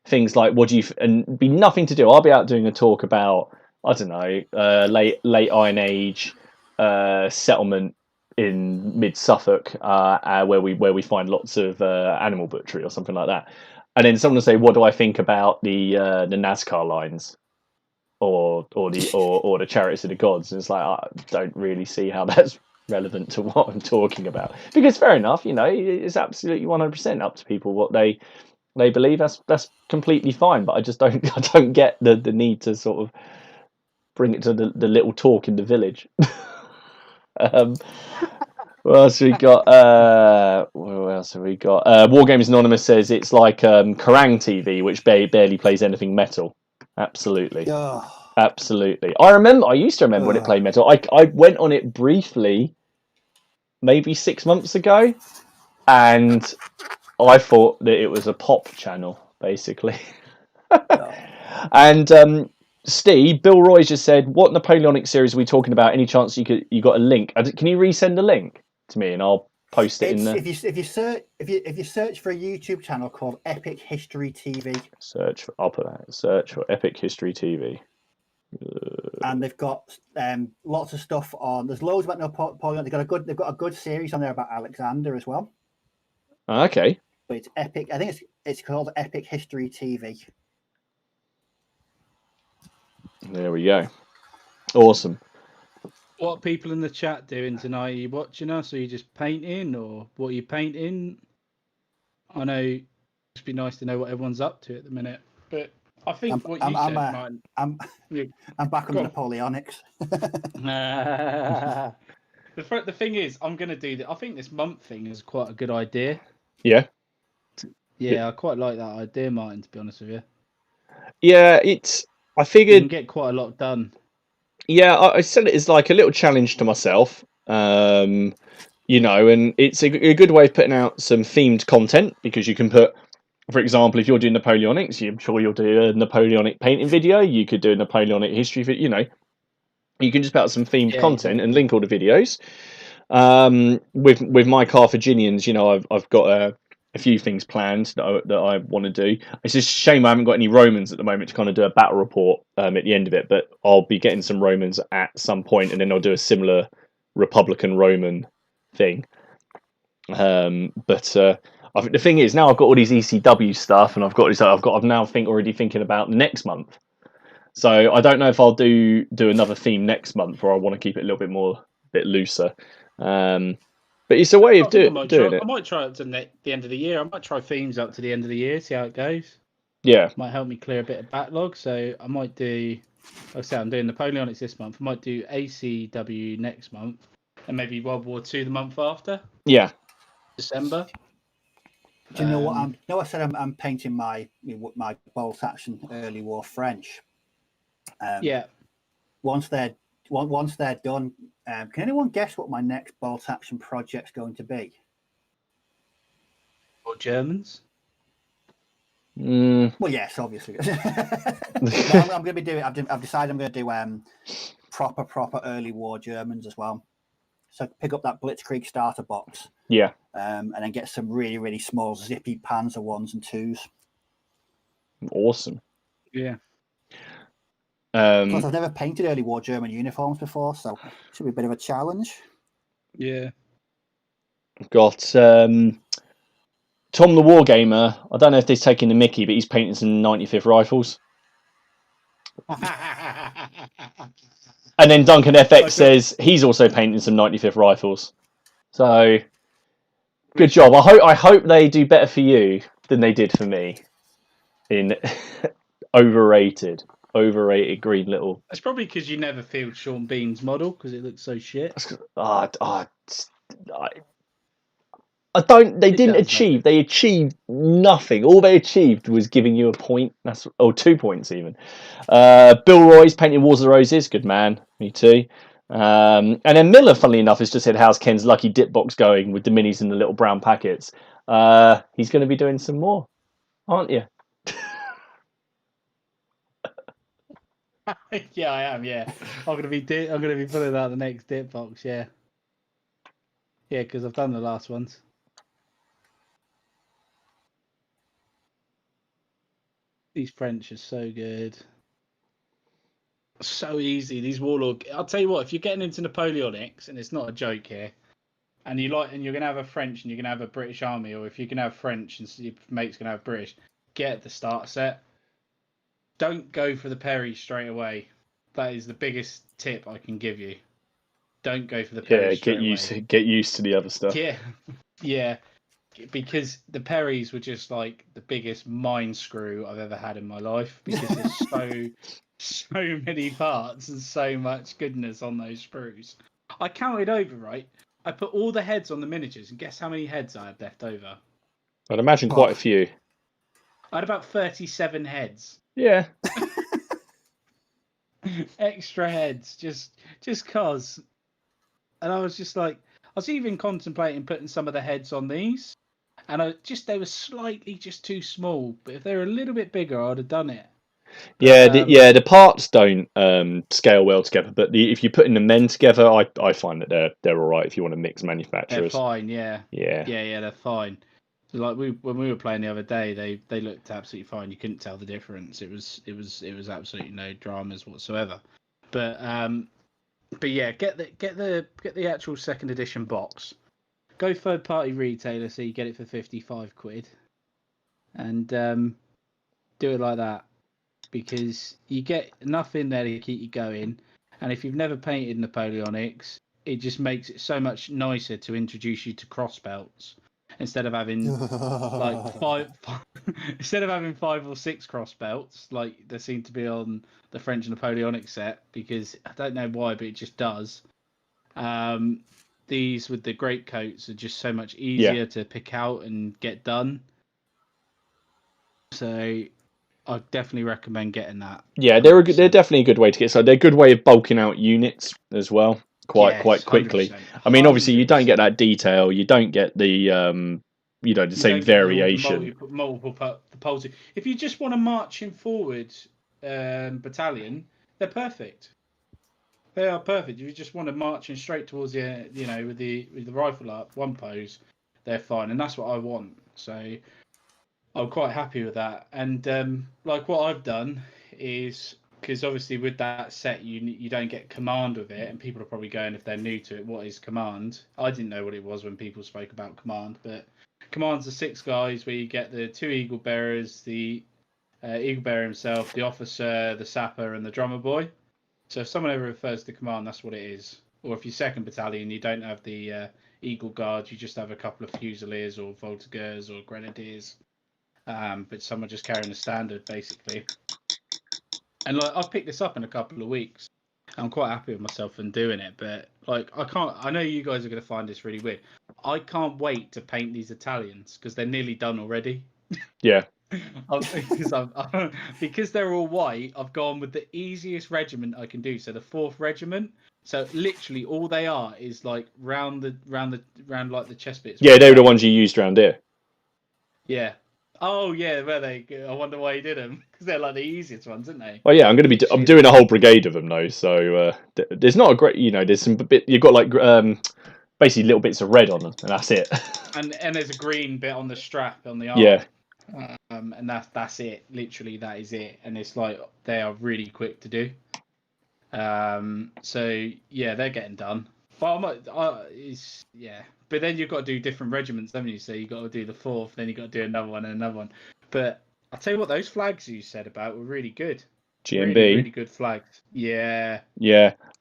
things like, "What do you?" And be nothing to do. I'll be out doing a talk about, I don't know, late Iron Age settlement in mid Suffolk, where we find lots of animal butchery or something like that. And then someone will say, "What do I think about the NASCAR lines, or the Chariots of the Gods?" And it's like, I don't really see how that's relevant to what I'm talking about. Because fair enough, it's absolutely 100% up to people what they believe. That's completely fine. But I just don't I don't get the need to sort of bring it to the little talk in the village. What else we got? What else have we got? War Games Anonymous says it's like Kerrang TV, which barely plays anything metal. Absolutely. Ugh. Absolutely. I used to remember when it played metal. I went on it briefly, maybe 6 months ago, and I thought that it was a pop channel, basically. No. And Steve, Bill Roy just said, "What Napoleonic series are we talking about? Any chance you got a link? Can you resend a link to me and I'll post it in there?" If you search for a YouTube channel called Epic History TV, I'll put that. Search for Epic History TV. And they've got lots of stuff on. There's loads about Napoleon. They've got a good series on there about Alexander as well. Okay. But it's Epic. I think it's called Epic History TV. There we go. Awesome. What are people in the chat doing tonight? Are you watching us, or are you just painting, or what are you painting? I know it'd be nice to know what everyone's up to at the minute, but I think I'm back on the Napoleonics. The thing is, I'm going to do that. I think this month thing is quite a good idea. Yeah. Yeah, I quite like that idea, Martin, to be honest with you. Yeah, I figured... You can get quite a lot done. Yeah, I said it as like a little challenge to myself, and it's a good way of putting out some themed content, because you can put, for example, if you're doing Napoleonics, I'm sure you'll do a Napoleonic painting video. You could do a Napoleonic history video. You can just put out some themed content and link all the videos. With my Carthaginians, I've got a few things planned that I want to do. It's just a shame I haven't got any Romans at the moment to kind of do a battle report at the end of it, but I'll be getting some Romans at some point, and then I'll do a similar Republican Roman thing. But I think the thing is, now I've got all these ECW stuff, and I'm now already thinking about next month. So I don't know if I'll do another theme next month, or I want to keep it a little bit looser. But it's a way of doing it. I might try it to the end of the year. I might try themes up to the end of the year, see how it goes. Yeah. Might help me clear a bit of backlog. So I might do, like I said, I'm doing Napoleonics this month. I might do ACW next month, and maybe World War II the month after. Yeah. December. Do you know what I said I'm painting my bolt action early war French. Yeah. Once they're done, can anyone guess what my next bolt action project's going to be? Or Germans? Well, yes, obviously. I'm going to be doing. I've decided I'm going to do proper early war Germans as well. So pick up that Blitzkrieg starter box. Yeah. And then get some really, really small zippy Panzer 1s and 2s. Awesome. Yeah. Plus, I've never painted early war German uniforms before, so it should be a bit of a challenge. Yeah. Got Tom the Wargamer. I don't know if he's taking the mickey, but he's painting some 95th rifles. And then Duncan FX says he's also painting some 95th rifles. So, good job. I hope they do better for you than they did for me. In overrated green little. It's probably because you never filled Sean Bean's model because it looks so shit. They didn't achieve. They achieved nothing. All they achieved was giving you a point. 2 points even. Bill Roy's painting Wars of the Roses. Good man. Me too. And then Miller, funnily enough, has just said, "How's Ken's lucky dip box going with the minis and the little brown packets?" He's going to be doing some more, aren't you? Yeah, I am. Yeah, I'm gonna be pulling out the next dip box. Yeah, because I've done the last ones. These French are so good, so easy. These Warlord. I'll tell you what. If you're getting into Napoleonics, and it's not a joke here, and you're gonna have a French and you're gonna have a British army, or if you can have French and your mate's gonna have British, get the starter set. Don't go for the Perry straight away. That is the biggest tip I can give you. don't go for the Yeah, Perry straight away. get used to the other stuff. Yeah, yeah, because the Perrys were just like the biggest mind screw I've ever had in my life, because there's so many parts and so much goodness on those sprues. I counted over, right? I put all the heads on the miniatures, and guess how many heads I had left over? I'd imagine quite a few. I had about 37 heads. Yeah. Extra heads, just cause. And I was just like, I was even contemplating putting some of the heads on these, and they were slightly just too small. But if they were a little bit bigger, I'd have done it. But, The parts don't scale well together, but if you put in the men together, I find that they're all right if you want to mix manufacturers. They're fine, yeah, yeah, they're fine. So like when we were playing the other day, they looked absolutely fine. You couldn't tell the difference. It was absolutely no dramas whatsoever. But yeah, get the actual second edition box. Go third party retailer, so you get it for £55, and do it like that, because you get enough in there to keep you going. And if you've never painted Napoleonics, it just makes it so much nicer to introduce you to cross belts instead of having like five or six cross belts like there seem to be on the French Napoleonic set, because I don't know why, but it just does. These with the great coats are just so much easier to pick out and get done. So I definitely recommend getting that. Yeah, they're definitely a good way to get started. They're a good way of bulking out units as well, quite quickly. 100%. I mean, obviously you don't get that detail, you don't get the the same variation. Multiple poles. If you just want a marching forward battalion, they're perfect. They are perfect. If you just want to marching straight towards the, with the rifle up, one pose, they're fine, and that's what I want. So I'm quite happy with that. And like what I've done is, because obviously with that set you don't get command with it, and people are probably going, if they're new to it, what is command? I didn't know what it was when people spoke about command, but command's the 6 guys where you get the 2 eagle bearers, the eagle bearer himself, the officer, the sapper, and the drummer boy. So if someone ever refers to command, that's what it is. Or if you're second battalion, you don't have the eagle guard, you just have a couple of fusiliers or voltigeurs or grenadiers. But someone just carrying the standard, basically. And like, I've picked this up in a couple of weeks. I'm quite happy with myself in doing it, but like, I know you guys are going to find this really weird. I can't wait to paint these Italians because they're nearly done already. Yeah. Because they're all white, I've gone with the easiest regiment I can do. So the 4th regiment. So literally all they are is like round like the chest bits. Yeah, they were the ones you used around here. Yeah. Oh yeah, were they? I wonder why he did them, because they're like the easiest ones, aren't they? Well, yeah, I'm doing a whole brigade of them though. So there's not a great, there's some bit, you've got like basically little bits of red on them, and that's it. And there's a green bit on the strap on the arm. Yeah. And that's it. Literally, that is it. And it's like they are really quick to do. So yeah, they're getting done. But But then you've got to do different regiments, haven't you? So you've got to do the 4th, then you've got to do another one and another one. But I'll tell you what, those flags you said about were really good. GMB. Really good flags. Yeah.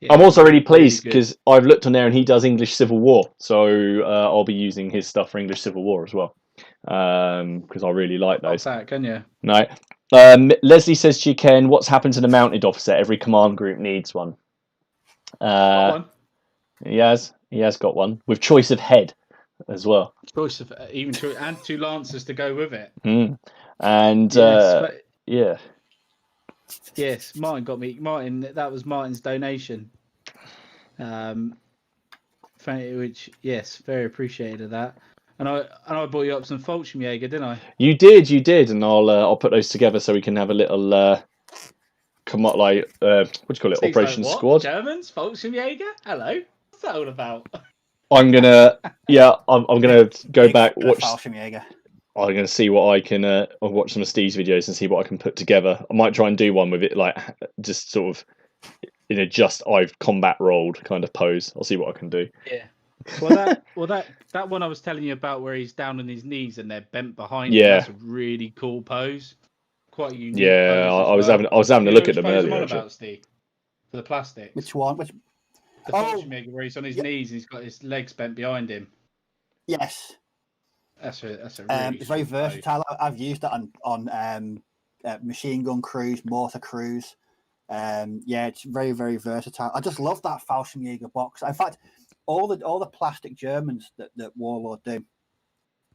I'm also really pleased because I've looked on there and he does English Civil War. So I'll be using his stuff for English Civil War as well. Because I really like those. That, can you? No. Leslie says she can. What's happened to the mounted officer? Every command group needs one. He has got one with choice of head as well. Choice of and 2 lancers to go with it. And yes, Martin got me. That was Martin's donation. Which very appreciated of that. And I brought you up some Fallschirmjäger, didn't I? You did, and I'll put those together so we can have a little come up like what do you call it? Operation Squad. Germans, Fallschirmjäger. Hello, what's that all about? I'm gonna go back watch. Fallschirmjäger. I'm gonna see what I can. I'll watch some of Steve's videos and see what I can put together. I might try and do one with it, like just sort of in a I've combat rolled kind of pose. I'll see what I can do. Yeah. That one I was telling you about, where he's down on his knees and they're bent behind him. That's a really cool pose. Quite unique. Yeah, I was having a look at them earlier. About, Steve, for the plastic. Which one? The Oh. Fallschirmjäger where he's on his Yep. knees and he's got his legs bent behind him. Yes. That's a really It's very sweet pose. versatile. I've used that on machine gun crews, mortar crews. Yeah, it's very, very versatile. I just love that Fallschirmjäger box. In fact, all the plastic Germans that Warlord do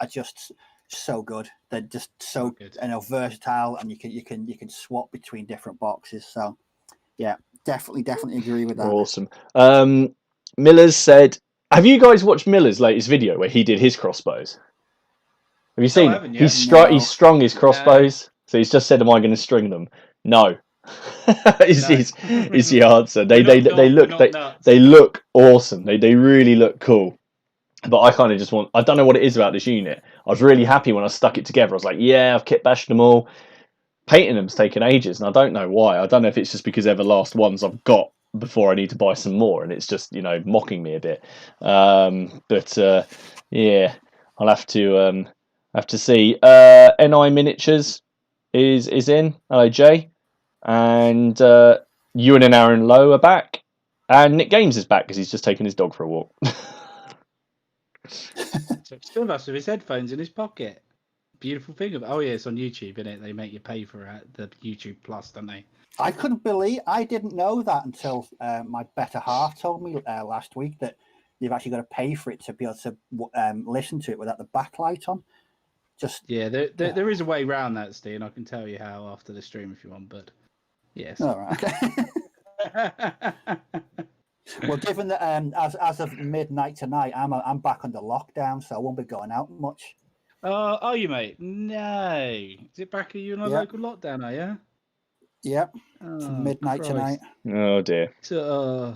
are just so good. They're just so Good. versatile, and you can swap between different boxes. So yeah, definitely agree with that. Awesome. Miller's said, have you guys watched Miller's latest video where he did his crossbows? Have you seen I it? haven't yet. No. He's strung his crossbows. So he's just said, am I going to string them? No. is the answer. They look awesome. They really look cool. But I kind of just I don't know what it is about this unit. I was really happy when I stuck it together. I was like, yeah, I've kit bashed them all. Painting them's taken ages, and I don't know why. I don't know if it's just because they're the last ones I've got before I need to buy some more, and it's just mocking me a bit. Yeah, I'll have to see. NI Miniatures is in. Hello, Jay, and Ewan and Aaron Lowe are back, and Nick Games is back because he's just taken his dog for a walk. So still must have his headphones in his pocket. Beautiful thing of it's on YouTube, isn't it? They make you pay for the YouTube Plus, don't they? I didn't know that until my better half told me last week that you've actually got to pay for it to be able to listen to it without the backlight on. There is a way around that, Steve, and I can tell you how after the stream if you want. But yes. All right. Well, given that as of midnight tonight, I'm back under lockdown, so I won't be going out much. Are you, mate? No. Is it back at you in a local lockdown? Are you? Yep. From midnight tonight. Oh dear. So,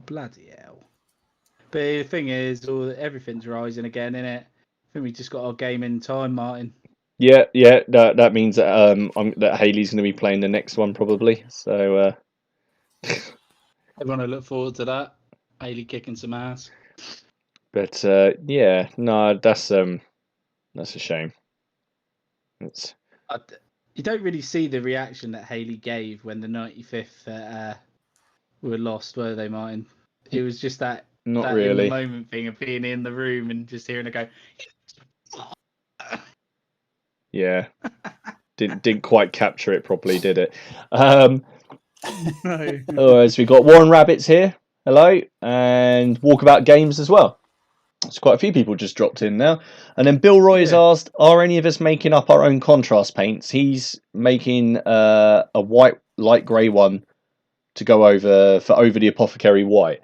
bloody hell! But the thing is, everything's rising again, innit? I think we just got our game in time, Martin. Yeah. That means that that Haley's going to be playing the next one probably. So. Everyone will look forward to that. Haley kicking some ass. But yeah, no, that's a shame. You don't really see the reaction that Haley gave when the 95th were lost, were they, Martin? It was just that not really in the moment thing of being in the room and just hearing her go. Yeah, didn't quite capture it properly, did it? No. So we got Warren Rabbits here. Hello, and Walkabout Games as well. There's quite a few people just dropped in now. And then Bill Roy has asked, are any of us making up our own contrast paints? He's making a white, light grey one to go over the Apothecary white.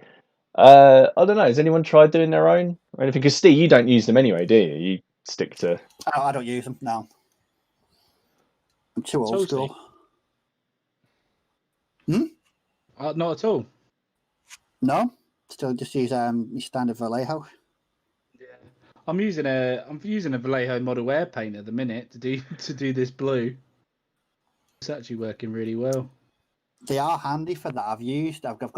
I don't know. Has anyone tried doing their own or anything? Because Steve, you don't use them anyway, do you? You stick to... Oh, I don't use them, no. I'm too old school. Not at all. No, still just use your standard Vallejo. Yeah, I'm using a Vallejo Model Air paint at the minute to do this blue. It's actually working really well. They are handy for that. I've got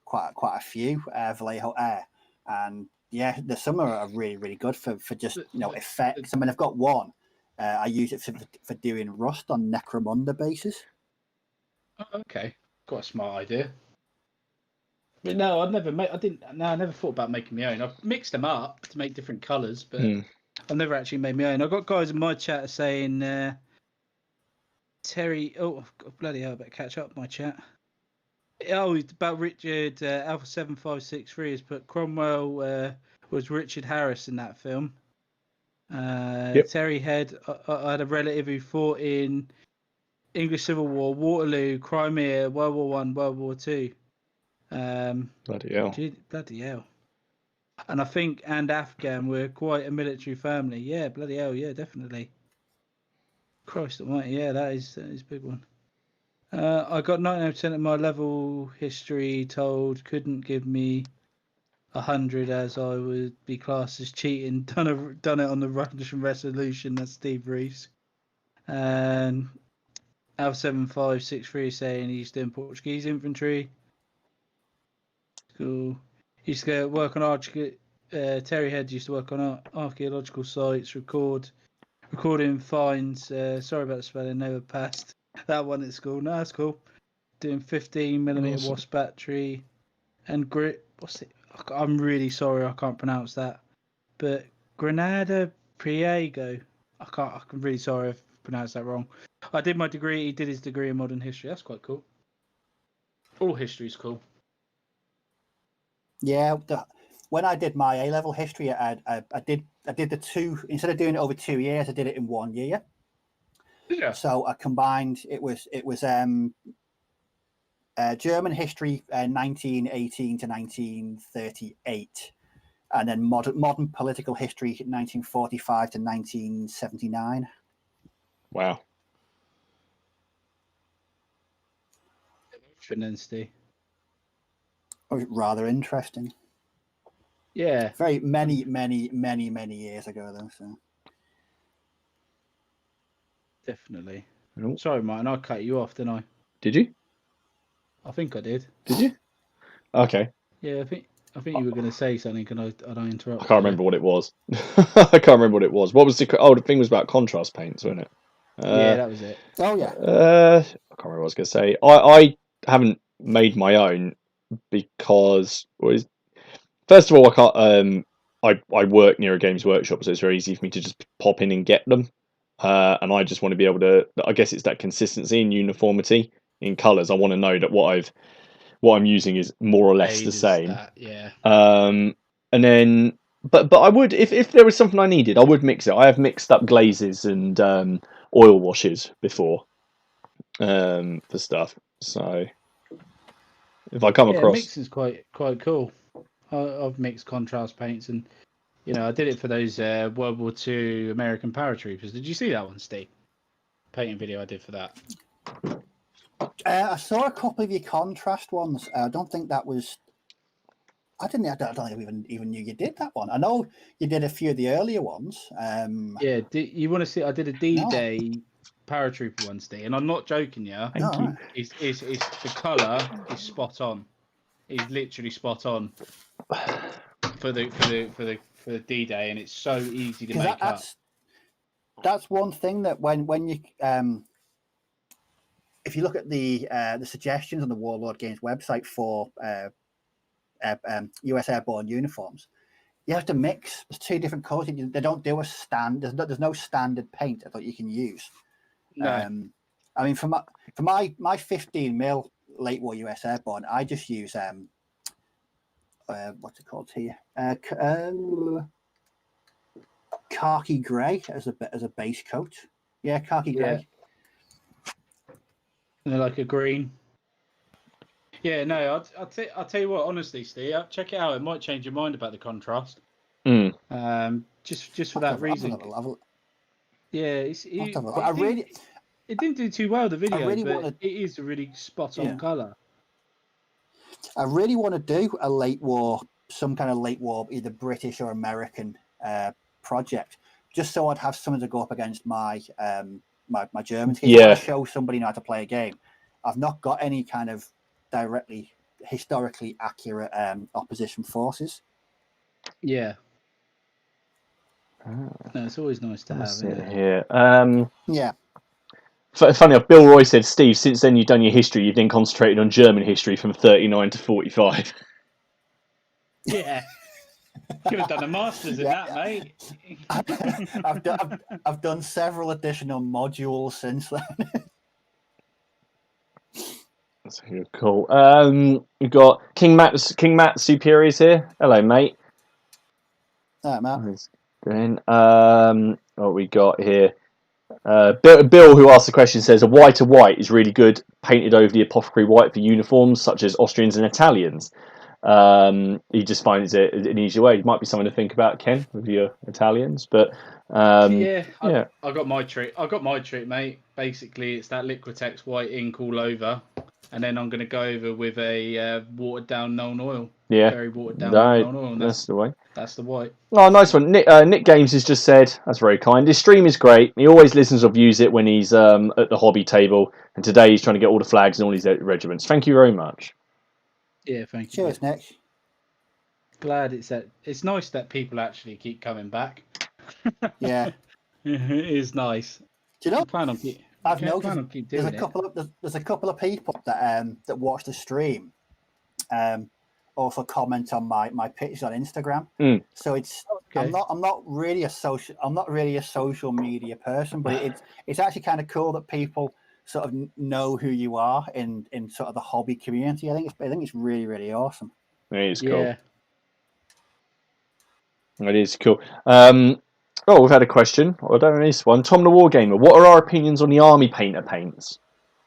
quite a few Vallejo Air, and yeah, the some are really, really good for just effects. I mean, I've got one. I use it for doing rust on Necromunda bases. Oh, okay, quite a smart idea. But no, I never thought about making my own. I've mixed them up to make different colours, but I've never actually made my own. I've got guys in my chat saying Terry. Oh, bloody hell! I better catch up my chat. Oh, it's about Richard Alpha 7563 has put Cromwell was Richard Harris in that film. Terry Head, I had a relative who fought in English Civil War, Waterloo, Crimea, World War One, World War Two. Bloody hell. Bloody hell. And I think Afghan were quite a military family. Yeah, bloody hell, yeah, definitely. Christ almighty, yeah, that is a big one. I got 99% of my level history told couldn't give me 100 as I would be classed as cheating. Done it on the Russian resolution. That's Steve Reese. And Alpha 7563 saying he's doing Portuguese infantry. Cool. Used to work on Terry Head used to work on archaeological sites, recording finds. Sorry about the spelling, never passed that one at school. No, that's cool. Doing 15mm awesome. Wasp battery. and what's it? I'm really sorry, I can't pronounce that. But Granada Priego. I'm really sorry if I pronounced that wrong. I did my degree. He did his degree in modern history. That's quite cool. All history's cool. Yeah, when I did my A-level history, I did the two, instead of doing it over 2 years, I did it in 1 year. Yeah. So I combined. It was German history, 1918 to 1938, and then modern political history, 1945 to 1979. Wow. Finensty. Rather interesting. Yeah. Very many years ago, though. So Definitely. Oh. Sorry, Martin, I cut you off, didn't I? Did you? I think I did. Did you? Okay. Yeah, I think you were going to say something, and I interrupted. I can't remember what it was. I can't remember what it was. What was the thing was about contrast paints, wasn't it? Yeah, that was it. oh yeah. I can't remember what I was going to say. I haven't made my own because first of all, I can't. I work near a games workshop, so it's very easy for me to just pop in and get them. And I just want to be able to. I guess it's that consistency and uniformity in colours. I want to know that what I'm using is more or less the same. Yeah. And then, but I would, if there was something I needed, I would mix it. I have mixed up glazes and oil washes before for stuff. So if I come across, mixing's quite cool. I've mixed contrast paints, and I did it for those World War II American paratroopers. Did you see that one, Steve? Painting video I did for that. I saw a couple of your contrast ones. I don't think that was. I don't even knew you did that one. I know you did a few of the earlier ones. Yeah, you want to see? I did a D-Day paratrooper one, Steve, and I'm not joking. Yeah, thank you. Right. It's the colour is spot on. It's literally spot on for the D-Day, and it's so easy to make up. That's one thing that when you if you look at the suggestions on the Warlord Games website for US Airborne uniforms, you have to mix. There's two different colours. They don't do a there's no standard paint that you can use. No. I mean, for my 15mm late war US Airborne, I just use what's it called here? Khaki grey as a base coat. Yeah, khaki grey. And they're like a green. Yeah, no, I'll tell you what, honestly, Steve, check it out. It might change your mind about the contrast. Just for that reason. Yeah, it didn't do too well, the video, but it is a really spot on colour. I really want to do some kind of late war, either British or American project, just so I'd have something to go up against my my German team. Yeah. I show somebody how to play a game. I've not got any kind of directly historically accurate opposition forces. Yeah. No, it's always nice to have. Here. Yeah. Funny enough, Bill Roy said, Steve, since then you've done your history, you've then concentrated on German history from 39 to 45. Yeah. Could have done a master's in that, mate. I've done several additional modules since then. That's cool. We've got King Matt Superiors here. Hello, mate. All right, Matt. What we got here? Bill, who asked the question, says a white is really good, painted over the apothecary white for uniforms such as Austrians and Italians. He just finds it an easy way. It might be something to think about, Ken, with your Italians. But I got my trick, mate. Basically, it's that Liquitex white ink all over, and then I'm going to go over with a watered down Nuln oil. Yeah, very watered down Nuln oil. And that's the way. That's the white. Oh, nice one. Nick Games has just said, that's very kind. His stream is great. He always listens or views it when he's at the hobby table, and today he's trying to get all the flags and all his regiments. Thank you very much. Yeah, thank you. Cheers, Nick. Glad it's nice that people actually keep coming back. Yeah, it is nice. Do you know? I've noticed there's a couple of people that watch the stream. also comment on my pictures on Instagram. So it's Okay. I'm not really a social media person, but it's actually kind of cool that people sort of know who you are in sort of the hobby community. I think it's really, really awesome. It is cool. Yeah. It is cool. We've had a question. I don't know this one. Tom the Wargamer, what are our opinions on the Army Painter paints?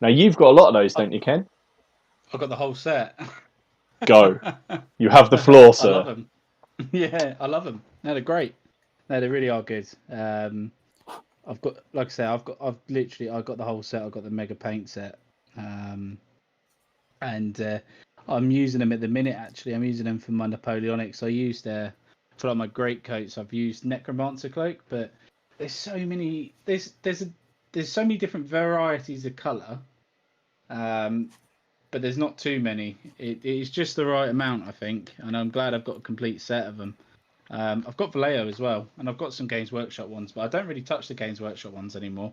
Now, you've got a lot of those, don't you, Ken? I've got the whole set. Go. You have the floor, sir. I love them. Yeah, I love them. No, they're great. No, they really are good. I've got, like I say, I've got the whole set. I've got the Mega Paint set, and I'm using them at the minute. Actually, I'm using them for my Napoleonics. I used for like my great coats. I've used Necromancer cloak, but there's so many. There's so many different varieties of colour. But there's not too many. It's just the right amount, I think, and I'm glad I've got a complete set of them. I've got Vallejo as well, and I've got some Games Workshop ones, but I don't really touch the Games Workshop ones anymore.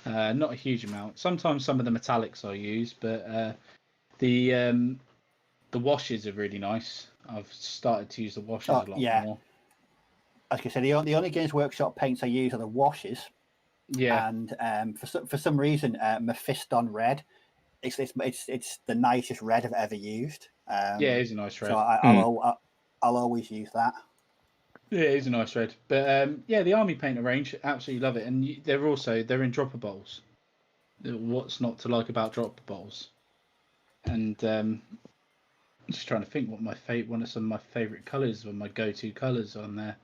Not a huge amount. Sometimes some of the metallics I use, but the washes are really nice. I've started to use the washes a lot more. As I said, the only Games Workshop paints I use are the washes. Yeah. And for some reason, Mephiston Red. It's the nicest red I've ever used. Yeah, it is a nice red. So I'll always use that. Yeah, it is a nice red. But the Army Painter range, absolutely love it. And they're in dropper bowls. What's not to like about dropper bowls? And I'm just trying to think what one of some of my favourite colours, my go-to colours on there.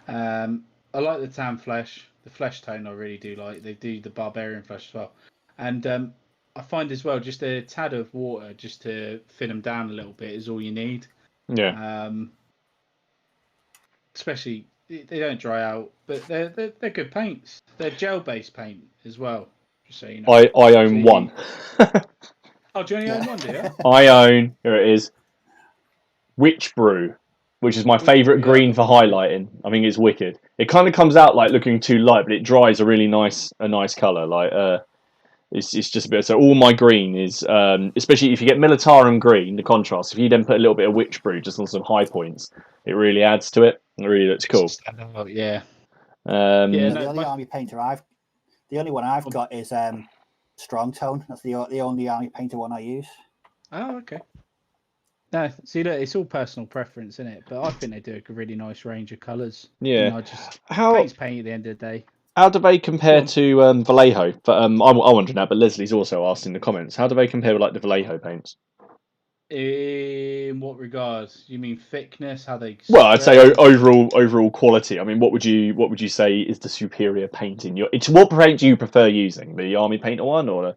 I like the tan flesh, the flesh tone. I really do like. They do the barbarian flesh as well, and I find as well just a tad of water just to thin them down a little bit is all you need. Yeah. Especially they don't dry out, but they're good paints. They're gel-based paint as well. Just so you know. I own one. Oh, do you only own one, do you? I own, here it is, Witch Brew, which is my favourite green for highlighting. I think it's wicked. It kind of comes out like looking too light, but it dries a really nice colour. Like it's just a bit. So all my green is, especially if you get Militarum green, the contrast. If you then put a little bit of Witch Brew just on some high points, it really adds to it. It really looks cool. Yeah. The only Army Painter the only one I've got is Strong Tone. That's the only Army Painter one I use. Oh, okay. No, see, look, it's all personal preference, isn't it? But I think they do a really nice range of colours. Yeah. Paint's paint at the end of the day. How do they compare to Vallejo? But I'm wondering that. But Leslie's also asked in the comments. How do they compare with like the Vallejo paints? In what regards? You mean thickness? How they? Well, I'd say overall quality. I mean, what would you say is the superior paint in your? What paint do you prefer using? The Army Painter one or?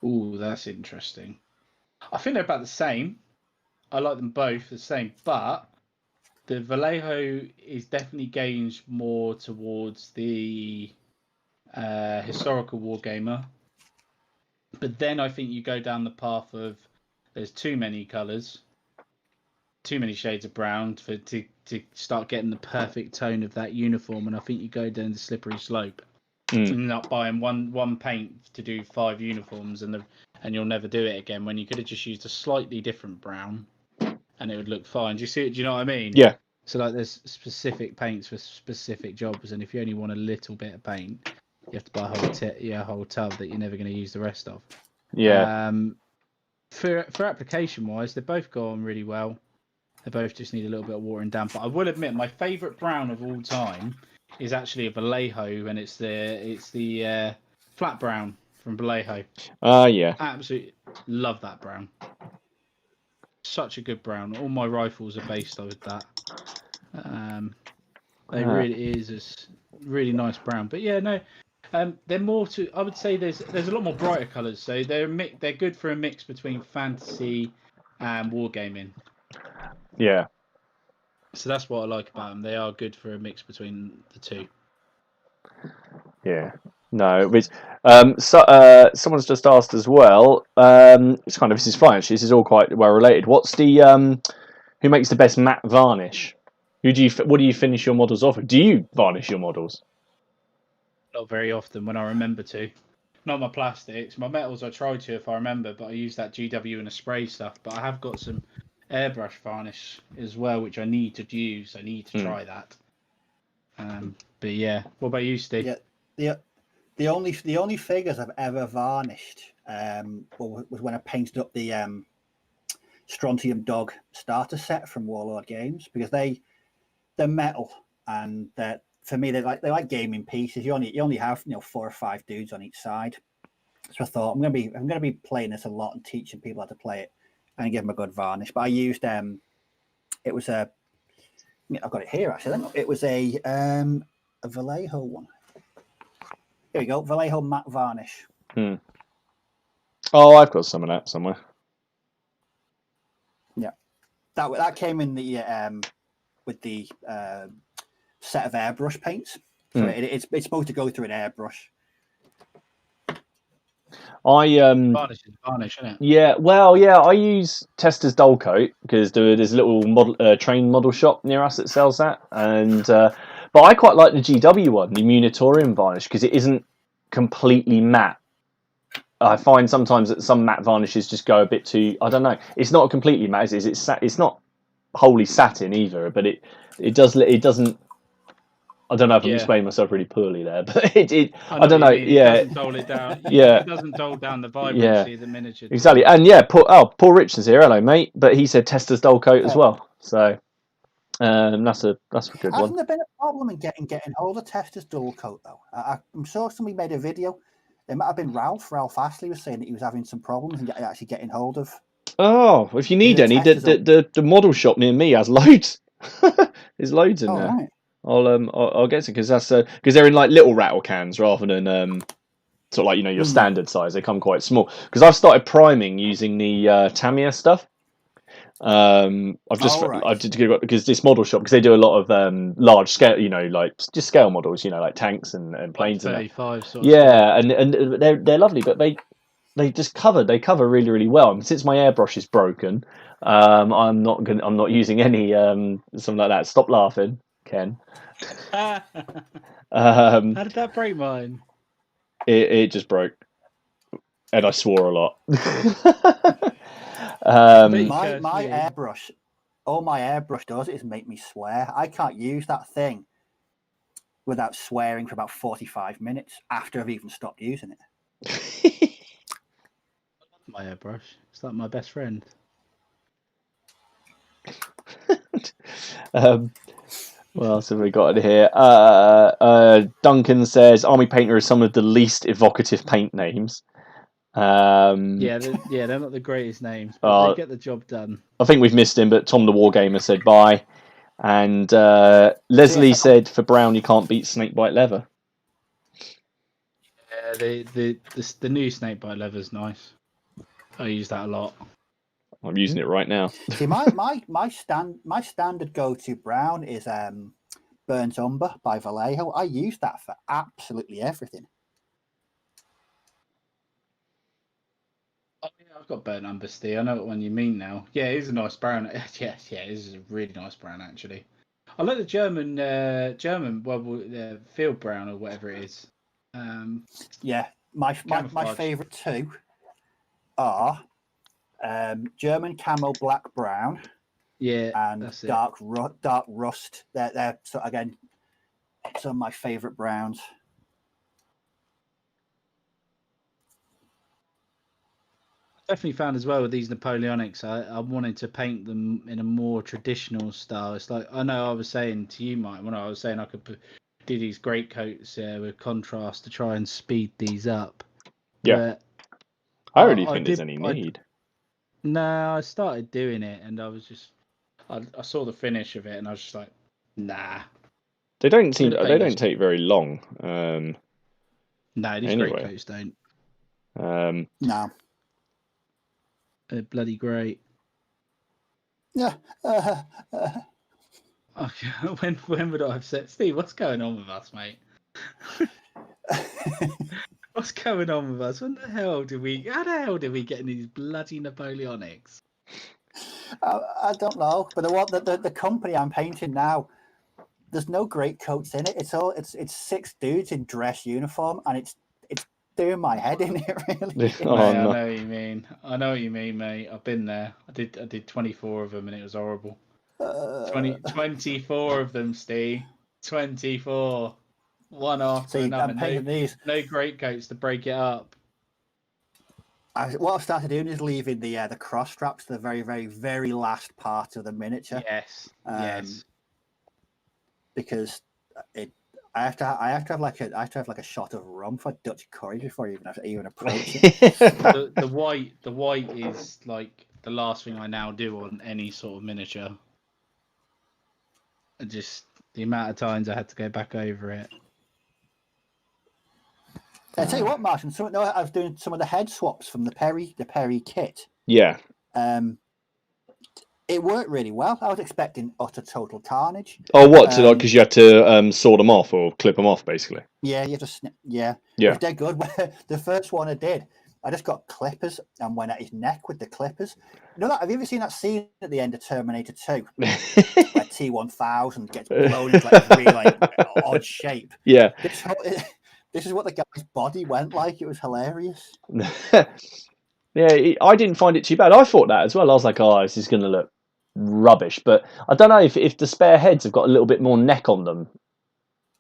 Ooh, that's interesting. I think they're about the same. I like them both the same, but the Vallejo is definitely gauged more towards the historical wargamer. But then I think you go down the path of there's too many colours, too many shades of brown to start getting the perfect tone of that uniform, and I think you go down the slippery slope. Not buying one paint to do 5 uniforms and you'll never do it again when you could have just used a slightly different brown and it would look fine. Do you see it? Do you know what I mean? Yeah. So like there's specific paints for specific jobs, and if you only want a little bit of paint, you have to buy a whole tub that you're never going to use the rest of. Yeah. For application wise, they both go on really well. They both just need a little bit of watering down. But I will admit my favourite brown of all time is actually a Vallejo, and it's the flat brown from Vallejo. Yeah. Absolutely love that brown. Such a good brown. All my rifles are based with that. Really is a really nice brown. But yeah, no, they're more to. I would say there's a lot more brighter colours. So they're good for a mix between fantasy and wargaming. Yeah. So that's what I like about them. They are good for a mix between the two. Yeah. No, which someone's just asked as well. It's kind of this is fine. Actually, this is all quite well related. What's the who makes the best matte varnish? What do you finish your models off with? Do you varnish your models? Not very often when I remember to. not my plastics. My metals I tried to, if I remember, but I used that GW and a spray stuff. But I have got some airbrush varnish as well, which I need to use. I need to try that. But yeah, what about you, Steve? Yeah, the only figures I've ever varnished was when I painted up the Strontium Dog starter set from Warlord Games, because they're metal, and for me they're like gaming pieces. You only have 4 or 5 dudes on each side. So I thought I'm gonna be playing this a lot and teaching people how to play it and give them a good varnish. But I used it was I've got it here actually. It was a Vallejo one. Here we go, Vallejo matte varnish. Oh, I've got some of that somewhere. Yeah, that came in the with the set of airbrush paints. So it's supposed to go through an airbrush. Varnish is varnish, isn't it? Yeah, well, yeah, I use Tester's Dull Coat because there's a little train model shop near us that sells that, and but I quite like the GW one, the Munitorium varnish, because it isn't completely matte. I find sometimes that some matte varnishes just go a bit too. I don't know. It's not completely matte. It's not wholly satin either, but it doesn't. I don't know if I'm explaining myself really poorly there, but I don't know. Yeah, it doesn't dull it down. Yeah, it doesn't dull down the vibrancy of the miniature. Exactly, and yeah, Paul Richards here. Hello, mate. But he said Tester's Dull Coat as well. So that's a good one. Hasn't there been a problem in getting hold of Tester's Dull Coat though? I'm sure somebody made a video. It might have been Ralph Astley was saying that he was having some problems and actually getting hold of. Oh, if you need any, the model shop near me has loads. There's loads in there. Right. I'll get some, because because they're in like little rattle cans rather than sort of like your standard size. They come quite small. Because I've started priming using the Tamiya stuff. Because this model shop, because they do a lot of large scale, like just scale models, like tanks and planes. 35 sort of and they're lovely, but they just cover really, really well. And since my airbrush is broken, I'm not using any something like that. Stop laughing, Ken. How did that break mine? It just broke, and I swore a lot. My airbrush, all my airbrush does is make me swear. I can't use that thing without swearing for about 45 minutes after I've even stopped using it. My airbrush, it's like my best friend. What else have we got in here? Duncan says Army Painter is some of the least evocative paint names. They're not the greatest names, but they get the job done. I think we've missed him, but Tom the Wargamer said bye. And Leslie said for Brown, you can't beat Snakebite Leather. Yeah, the new Snakebite Leather is nice. I use that a lot. I'm using it right now. See, my standard go-to brown is Burnt Umber by Vallejo. I use that for absolutely everything. Oh, yeah, I've got Burnt Umber, Steve. I know what one you mean now. Yeah, it is a nice brown. Yeah, it is a really nice brown actually. I like the German field brown or whatever it is. Yeah, my favourite two are German Camo Black Brown, and dark Rust. They're so again some of my favourite browns. Definitely found as well with these Napoleonics, I wanted to paint them in a more traditional style. It's like, I know I was saying to you, Mike, when I was saying I could do these greatcoats with contrast to try and speed these up. Yeah. I don't think there's any need. No, I started doing it and I was just, I saw the finish of it and I was just like, nah. They don't take very long. No, these greatcoats don't. No. They're bloody great. Yeah. Okay. When would I have said, Steve, what's going on with us, mate? What's going on with us? How the hell did we get in these bloody Napoleonics? I don't know, but the company I'm painting now, there's no great coats in it. It's 6 dudes in dress uniform, and it's doing my head in it, really. Oh, Mate, no. I know what you mean. I know what you mean, mate. I've been there. I did 24 of them, and it was horrible. 24 of them, Steve. 24. One after See, another. I'm painting these. No great coats to break it up. What I've started doing is leaving the cross straps to the very, very, very last part of the miniature. Yes. Um, Yes. Because I have to have like a shot of rum for Dutch courage before I even approach it. The white is like the last thing I now do on any sort of miniature. And just the amount of times I had to go back over it. I tell you what, Martin. I was doing some of the head swaps from the Perry kit. Yeah. It worked really well. I was expecting utter total carnage. Oh, what? Because you had to saw them off or clip them off, basically. Yeah, you have to snip. Yeah. Yeah. It was dead good. The first one I did, I just got clippers and went at his neck with the clippers. You know that? Have you ever seen that scene at the end of Terminator 2 where T-1000 gets blown into like a really odd shape? Yeah. This is what the guy's body went like. It was hilarious. Yeah, I didn't find it too bad. I thought that as well. I was like, oh, this is going to look rubbish. But I don't know if the spare heads have got a little bit more neck on them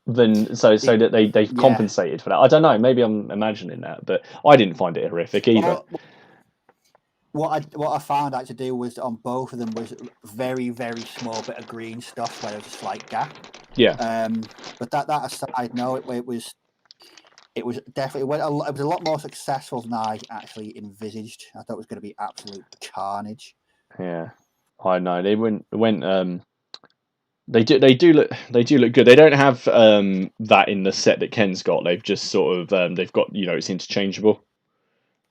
than so that they've compensated for that. I don't know. Maybe I'm imagining that, but I didn't find it horrific either. What I found out to do was on both of them was very, very small bit of green stuff where there was a slight gap. Yeah. But that aside, no, it was definitely it was a lot more successful than I actually envisaged. I thought it was going to be absolute carnage. Yeah, I know they went. They do look good. They don't have that in the set that Ken's got. They've just sort of they've got it's interchangeable.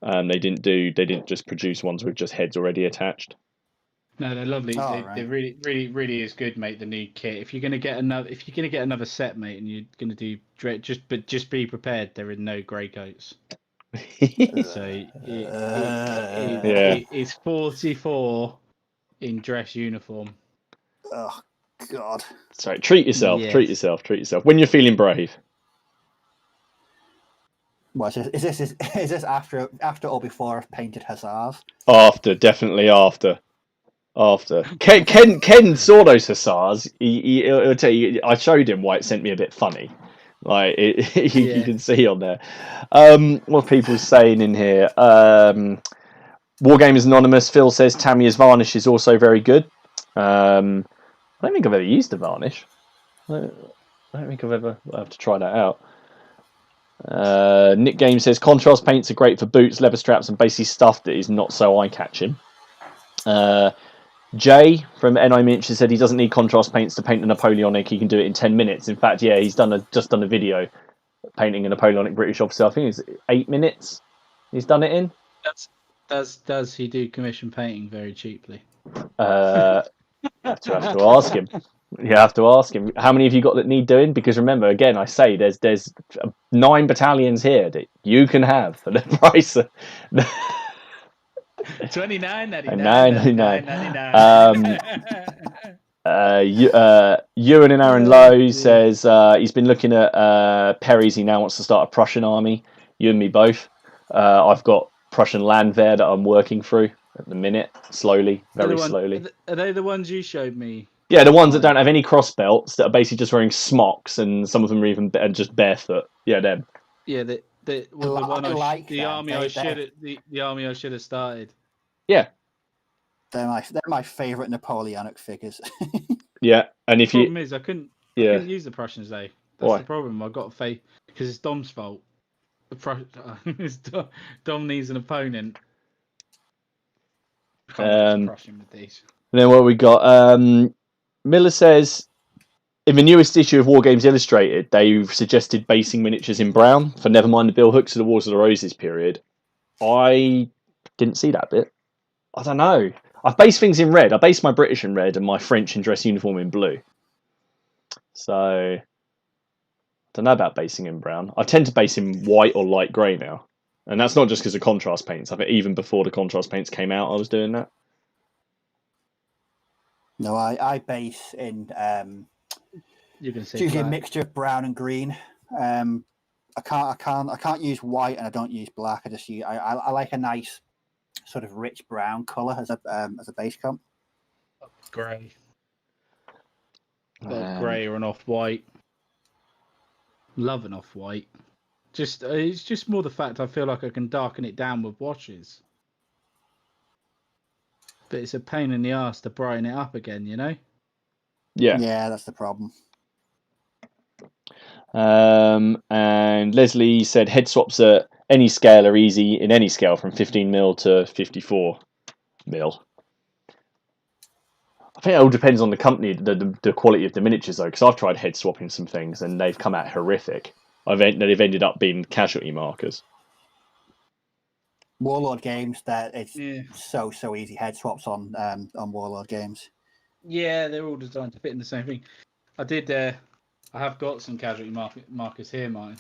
They didn't just produce ones with just heads already attached. No, they're lovely. Oh, They really, really, really is good, mate. The new kit. If you're gonna get another set, mate, and you're gonna do just be prepared. There are no grey coats. So it's 44 in dress uniform. Oh God! Sorry, treat yourself. Yes. Treat yourself when you're feeling brave. What is this after or before I've painted hussars? After, definitely after. Ken saw those hussars. He'll tell you. I showed him why it sent me a bit funny. Like you can see on there. What people saying in here. Wargamers Anonymous. Phil says Tamiya's varnish is also very good. I don't think I've ever used a varnish. I don't think I've ever. I'll have to try that out. Nick Game says contrast paints are great for boots, leather straps, and basically stuff that is not so eye-catching. Jay from NI Miniatures said he doesn't need contrast paints to paint a Napoleonic. He can do it in 10 minutes. In fact, yeah, he's just done a video painting a Napoleonic British officer. I think it's 8 minutes he's done it in. Does he do commission painting very cheaply? You have to ask him. You have to ask him. How many have you got that need doing? Because remember, again, I say there's 9 battalions here that you can have for the price of... $29.99. Ewan and Aaron Lowe says he's been looking at Perry's. He now wants to start a Prussian army. You and me both. I've got Prussian Landwehr that I'm working through at the minute, slowly, very slowly. Are they the ones you showed me? Yeah, the ones that don't have any cross belts, that are basically just wearing smocks, and some of them are even just barefoot. Yeah, them. Yeah, the army I should have started. Yeah, they're my favourite Napoleonic figures. Yeah, and the problem is I couldn't use the Prussians though. That's Why? the problem. I got because it's Dom's fault. Dom needs an opponent. Prussian with these. And then what we got? Miller says in the newest issue of War Games Illustrated, they've suggested basing miniatures in brown for never mind the bill hooks of the Wars of the Roses period. I didn't see that bit. I don't know. I've based things in red. I based my British in red and my French in dress uniform in blue. So I don't know about basing in brown. I tend to base in white or light grey now. And that's not just because of contrast paints. I think even before the contrast paints came out, I was doing that. No, I base in you can say usually a mixture of brown and green. I can't use white, and I don't use black. I just use I like a nice sort of rich brown color as a base comp. Grey. Like grey or an off-white. Love an off-white. It's just more the fact I feel like I can darken it down with washes. But it's a pain in the ass to brighten it up again, you know? Yeah, that's the problem. And Leslie said head swaps at any scale are easy in any scale from 15mm to 54mm. I think it all depends on the company, the quality of the miniatures though, because I've tried head swapping some things and they've come out horrific. They've ended up being casualty markers. Warlord games, that it's so easy head swaps on Warlord games. Yeah, they're all designed to fit in the same thing. I have got some casualty markers here, mine.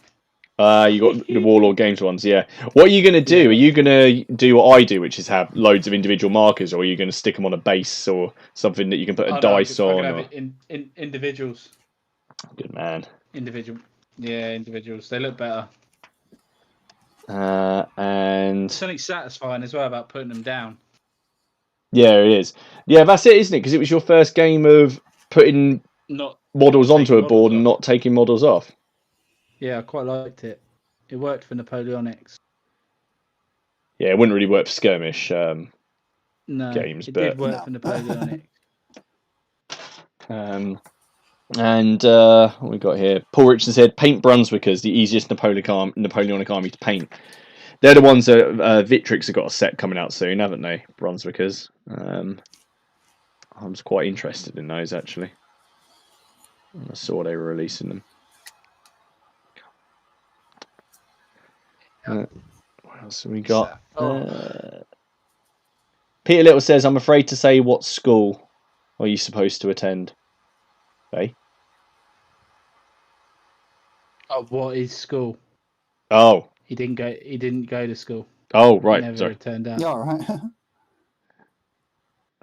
You got the Warlord Games ones, yeah. What are you going to do? Yeah. Are you going to do what I do, which is have loads of individual markers, or are you going to stick them on a base or something that you can put a dice I on? can have it in individuals. Good man. Individuals. They look better. And There's something satisfying as well about putting them down. yeah, it is. Yeah, that's it, isn't it? Because it was your first game of putting models onto a board and not taking models off. Yeah, I quite liked it. It worked for Napoleonics. Yeah, it wouldn't really work for skirmish No, games, it but did work for Napoleonics. And what we got here? Paul Richard said, paint Brunswickers, the easiest Napoleonic army to paint. They're the ones that Victrix have got a set coming out soon, haven't they? Brunswickers. I was quite interested in those, actually. I saw they were releasing them. What else have we got? Peter Little says, I'm afraid to say what school are you supposed to attend? Hey? Oh, what is school? Oh. He didn't go to school. Oh, right. He never Sorry. turned out. Yeah, all right.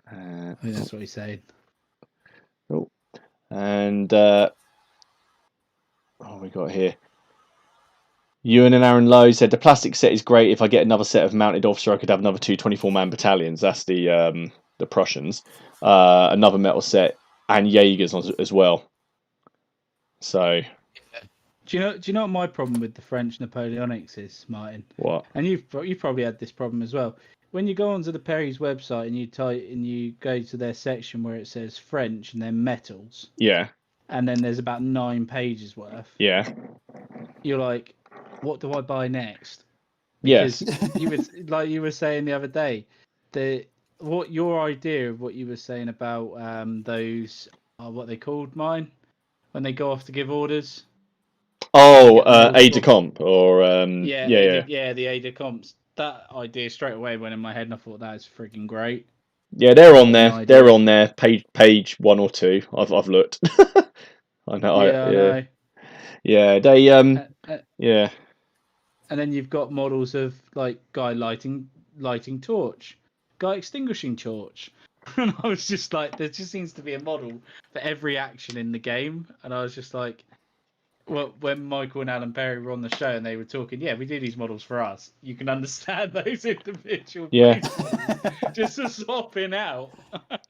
I think that's what he's saying. Oh. And what have we got here? Ewan and Aaron Lowe said the plastic set is great. If I get another set of mounted officer, I could have another 2 24-man battalions. That's the Prussians. Another metal set and Jaegers as well. So, do you know what my problem with the French Napoleonics is, Martin? What? And you've probably had this problem as well. When you go onto the Perry's website and you go to their section where it says French and then metals. Yeah. And then there's about 9 pages worth. Yeah. You're like, what do I buy next? Because yes. you were saying the other day, what your idea of what you were saying about those what they called mine when they go off to give orders. Oh, aide de camp or the aide de camps. That idea straight away went in my head, and I thought that is freaking great. Yeah, they're on there. They're on there. Page 1 or 2. I've looked. I know. I know. Yeah, they yeah. And then you've got models of like guy lighting torch, guy extinguishing torch, and I was just like, there just seems to be a model for every action in the game, and I was just like, well, when Michael and Alan Perry were on the show and they were talking, yeah, we do these models for us. You can understand those individual just for swapping out.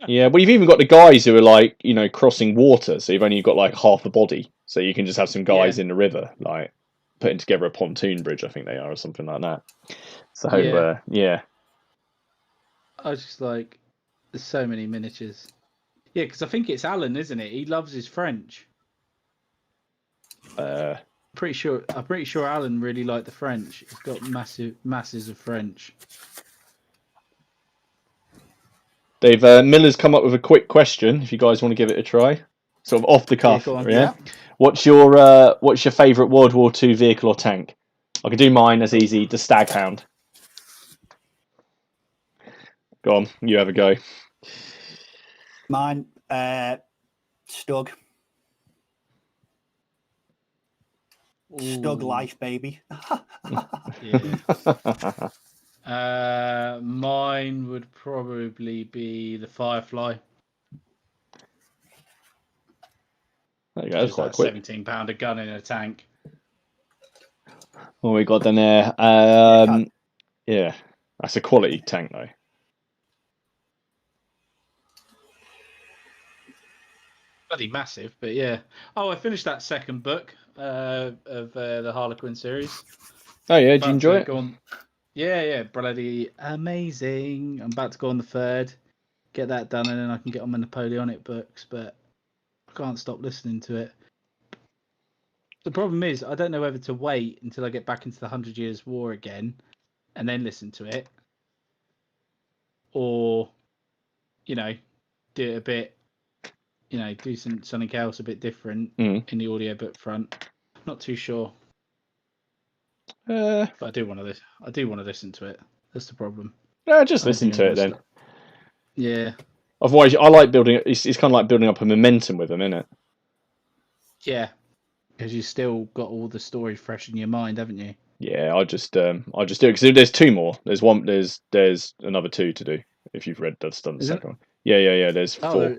Yeah, well, you've even got the guys who are like, crossing water, so you've only got like half the body, so you can just have some guys in the river, like putting together a pontoon bridge, I think they are, or something like that. So yeah. I was just like, there's so many miniatures. Yeah, because I think it's Alan, isn't it? He loves his French. I'm pretty sure Alan really liked the French. He's got masses of French. Dave Miller's come up with a quick question. If you guys want to give it a try, sort of off the cuff. Yeah. What's your favourite World War II vehicle or tank? I can do mine as easy. The Staghound. Go on, you have a go. Mine, Stug. Stug life, baby. Mine would probably be the Firefly. There you go, that's quite quick. £17 a gun in a tank. What we got then there? can't- Yeah, that's a quality tank though. Bloody massive, but yeah. Oh, I finished that second book of the Harlequin series. Oh yeah, did you About enjoy to it? go on... Yeah, bloody amazing. I'm about to go on the third, get that done, and then I can get on my Napoleonic books, but I can't stop listening to it. The problem is, I don't know whether to wait until I get back into the 100 Years' War again and then listen to it, or, do it a bit, do something else a bit different in the audiobook front. I'm not too sure. But I do want to listen to it. That's the problem. Just listen to it then. Yeah. Otherwise, I like building. It's kind of like building up a momentum with them, isn't it? Yeah. Because you still got all the story fresh in your mind, haven't you? Yeah, I just do it because there's two more. There's one. There's another two to do. If you've read that's done the second one. Yeah. There's four.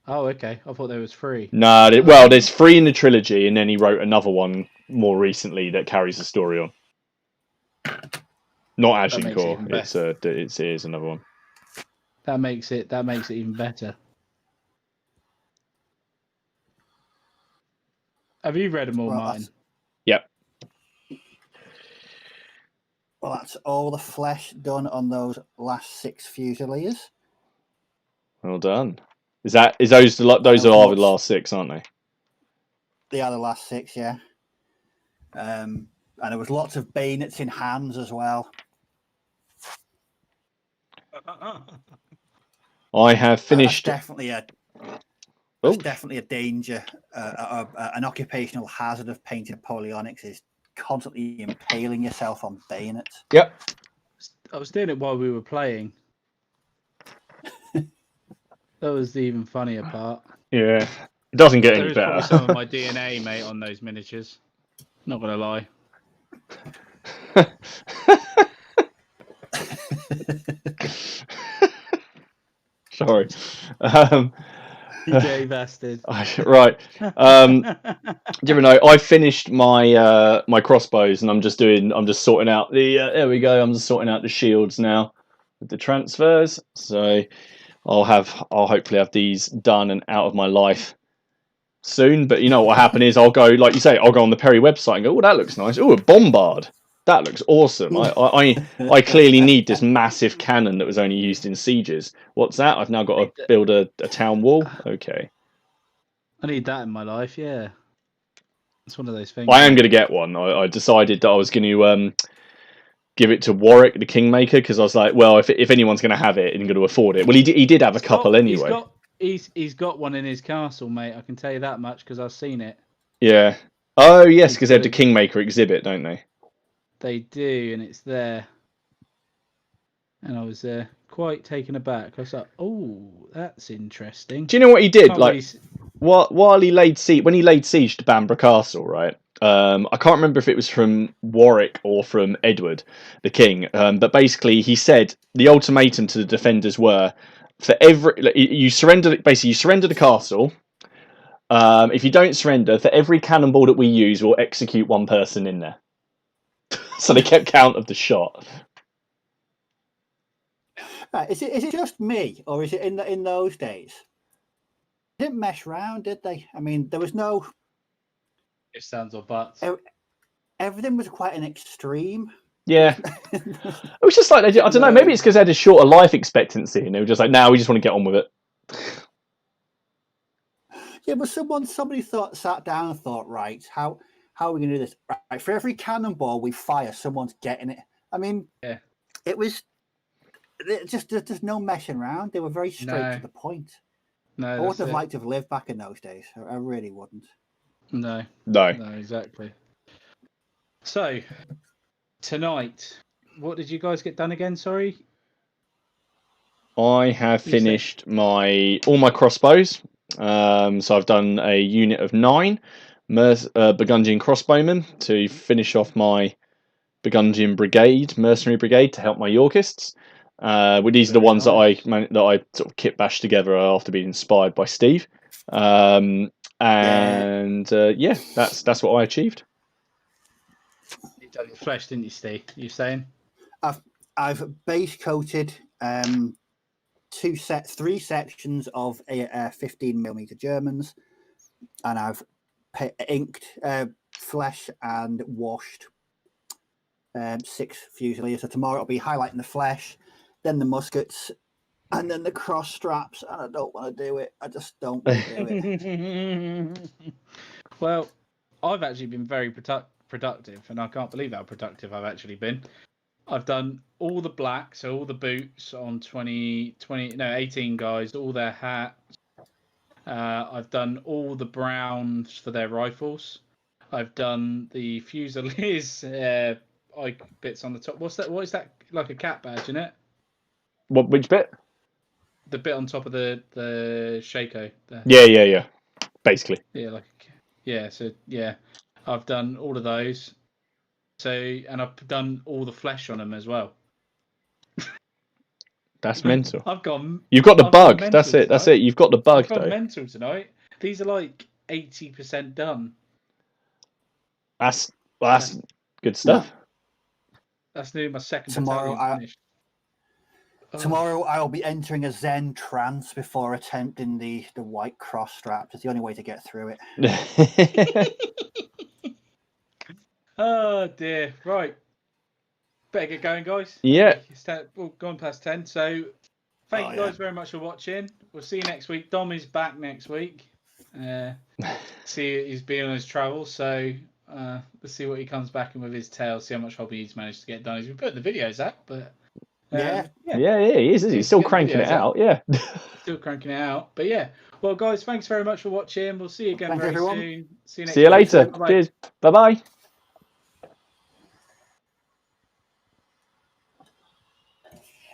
Oh, okay. I thought there was three. Nah, well, there's three in the trilogy, and then he wrote another one more recently that carries the story on. Not Agincourt. It is another one. That makes it even better. Have you read them all, Martin? Yep. Well, that's all the flesh done on those last 6 Fusiliers. Well done. Is those are the last 6, aren't they? They are the last 6, yeah. And there was lots of bayonets in hands as well. I have finished. That's definitely a danger. An occupational hazard of painting Napoleonics is constantly impaling yourself on bayonets. Yep. I was doing it while we were playing. That was the even funnier part. Yeah. It doesn't get any better. Probably some of my DNA, mate, on those miniatures. Not gonna lie. Sorry. You gay bastard. Right. Do you ever know? I finished my my crossbows, and I'm just sorting out the. There we go. I'm just sorting out the shields now with the transfers. So I'll hopefully have these done and out of my life soon. But you know what will happen is I'll go, like you say, I'll go on the Perry website and go, oh, that looks nice. Oh, a bombard. That looks awesome. I clearly need this massive cannon that was only used in sieges. What's that? I've now got to build a town wall. Okay. I need that in my life. Yeah, it's one of those things. I am going to get one. I decided that I was going to give it to Warwick, the Kingmaker, because I was like, well, if anyone's going to have it and going to afford it, well, he did have a couple anyway. He's got one in his castle, mate. I can tell you that much because I've seen it. Yeah. Oh yes, because they have the Kingmaker exhibit, don't they? They do, and it's there. And I was quite taken aback. I was like, "Oh, that's interesting." Do you know what he did? While he laid siege to Bamborough Castle, right? I can't remember if it was from Warwick or from Edward, the king. But basically, he said the ultimatum to the defenders were: you surrender the castle. If you don't surrender, for every cannonball that we use, we'll execute one person in there. So they kept count of the shot. Is it just me, or is it in those days? They didn't mess around, did they? I mean, there was no ifs, ands, or buts. Everything was quite an extreme. Yeah, it was just like I don't know. Maybe it's because they had a shorter life expectancy, and they were just like, "Now we just want to get on with it." Yeah, but somebody sat down and thought, right, how are we going to do this? Right, for every cannonball we fire, someone's getting it. I mean, yeah, it was just there's no messing around. They were very straight to the point. No, I wouldn't have liked to have lived back in those days. I really wouldn't. No, exactly. So tonight, what did you guys get done again? Sorry. I have finished all my crossbows. So I've done a unit of 9 Burgundian crossbowmen to finish off my Burgundian mercenary brigade to help my Yorkists. These are the ones that I sort of kit bashed together after being inspired by Steve. That's what I achieved. done your flesh, didn't you, Steve? You saying? I've base coated 3 sections of 15mm Germans, and I've inked flesh and washed 6 Fusiliers. So tomorrow I'll be highlighting the flesh, then the muskets, and then the cross straps. And I don't want to do it. I just don't want to do it. Well, I've actually been very productive, and I can't believe how productive I've actually been. I've done all the black, so all the boots on 18 guys, all their hats. I've done all the browns for their rifles. I've done the Fusiliers bits on the top. What's that? What is that? Like a cat badge, isn't it? Which bit? The bit on top of the Shaco. Yeah. Basically. Yeah, so I've done all of those. So, and I've done all the flesh on them as well. That's mental. You've got the bug. That's it. That's it. You've got the bug, I've gone though. mental tonight. These are like 80% done. That's good stuff. That's nearly my second Tomorrow, battalion finished. Tomorrow I'll be entering a Zen trance before attempting the white cross straps. It's the only way to get through it. Oh dear. Right. Better get going, guys. Yeah. We've gone past 10. So thank you guys very much for watching. We'll see you next week. Dom is back next week. See, he's been on his travels, so we'll see what he comes back in with his tale. See how much hobby he's managed to get done. He's been putting the videos out, but yeah, he is. He's still cranking it out. Yeah, still cranking it out. But yeah, well, guys, thanks very much for watching. We'll see you again very soon. See you next See you later. Bye-bye. Cheers. Bye bye.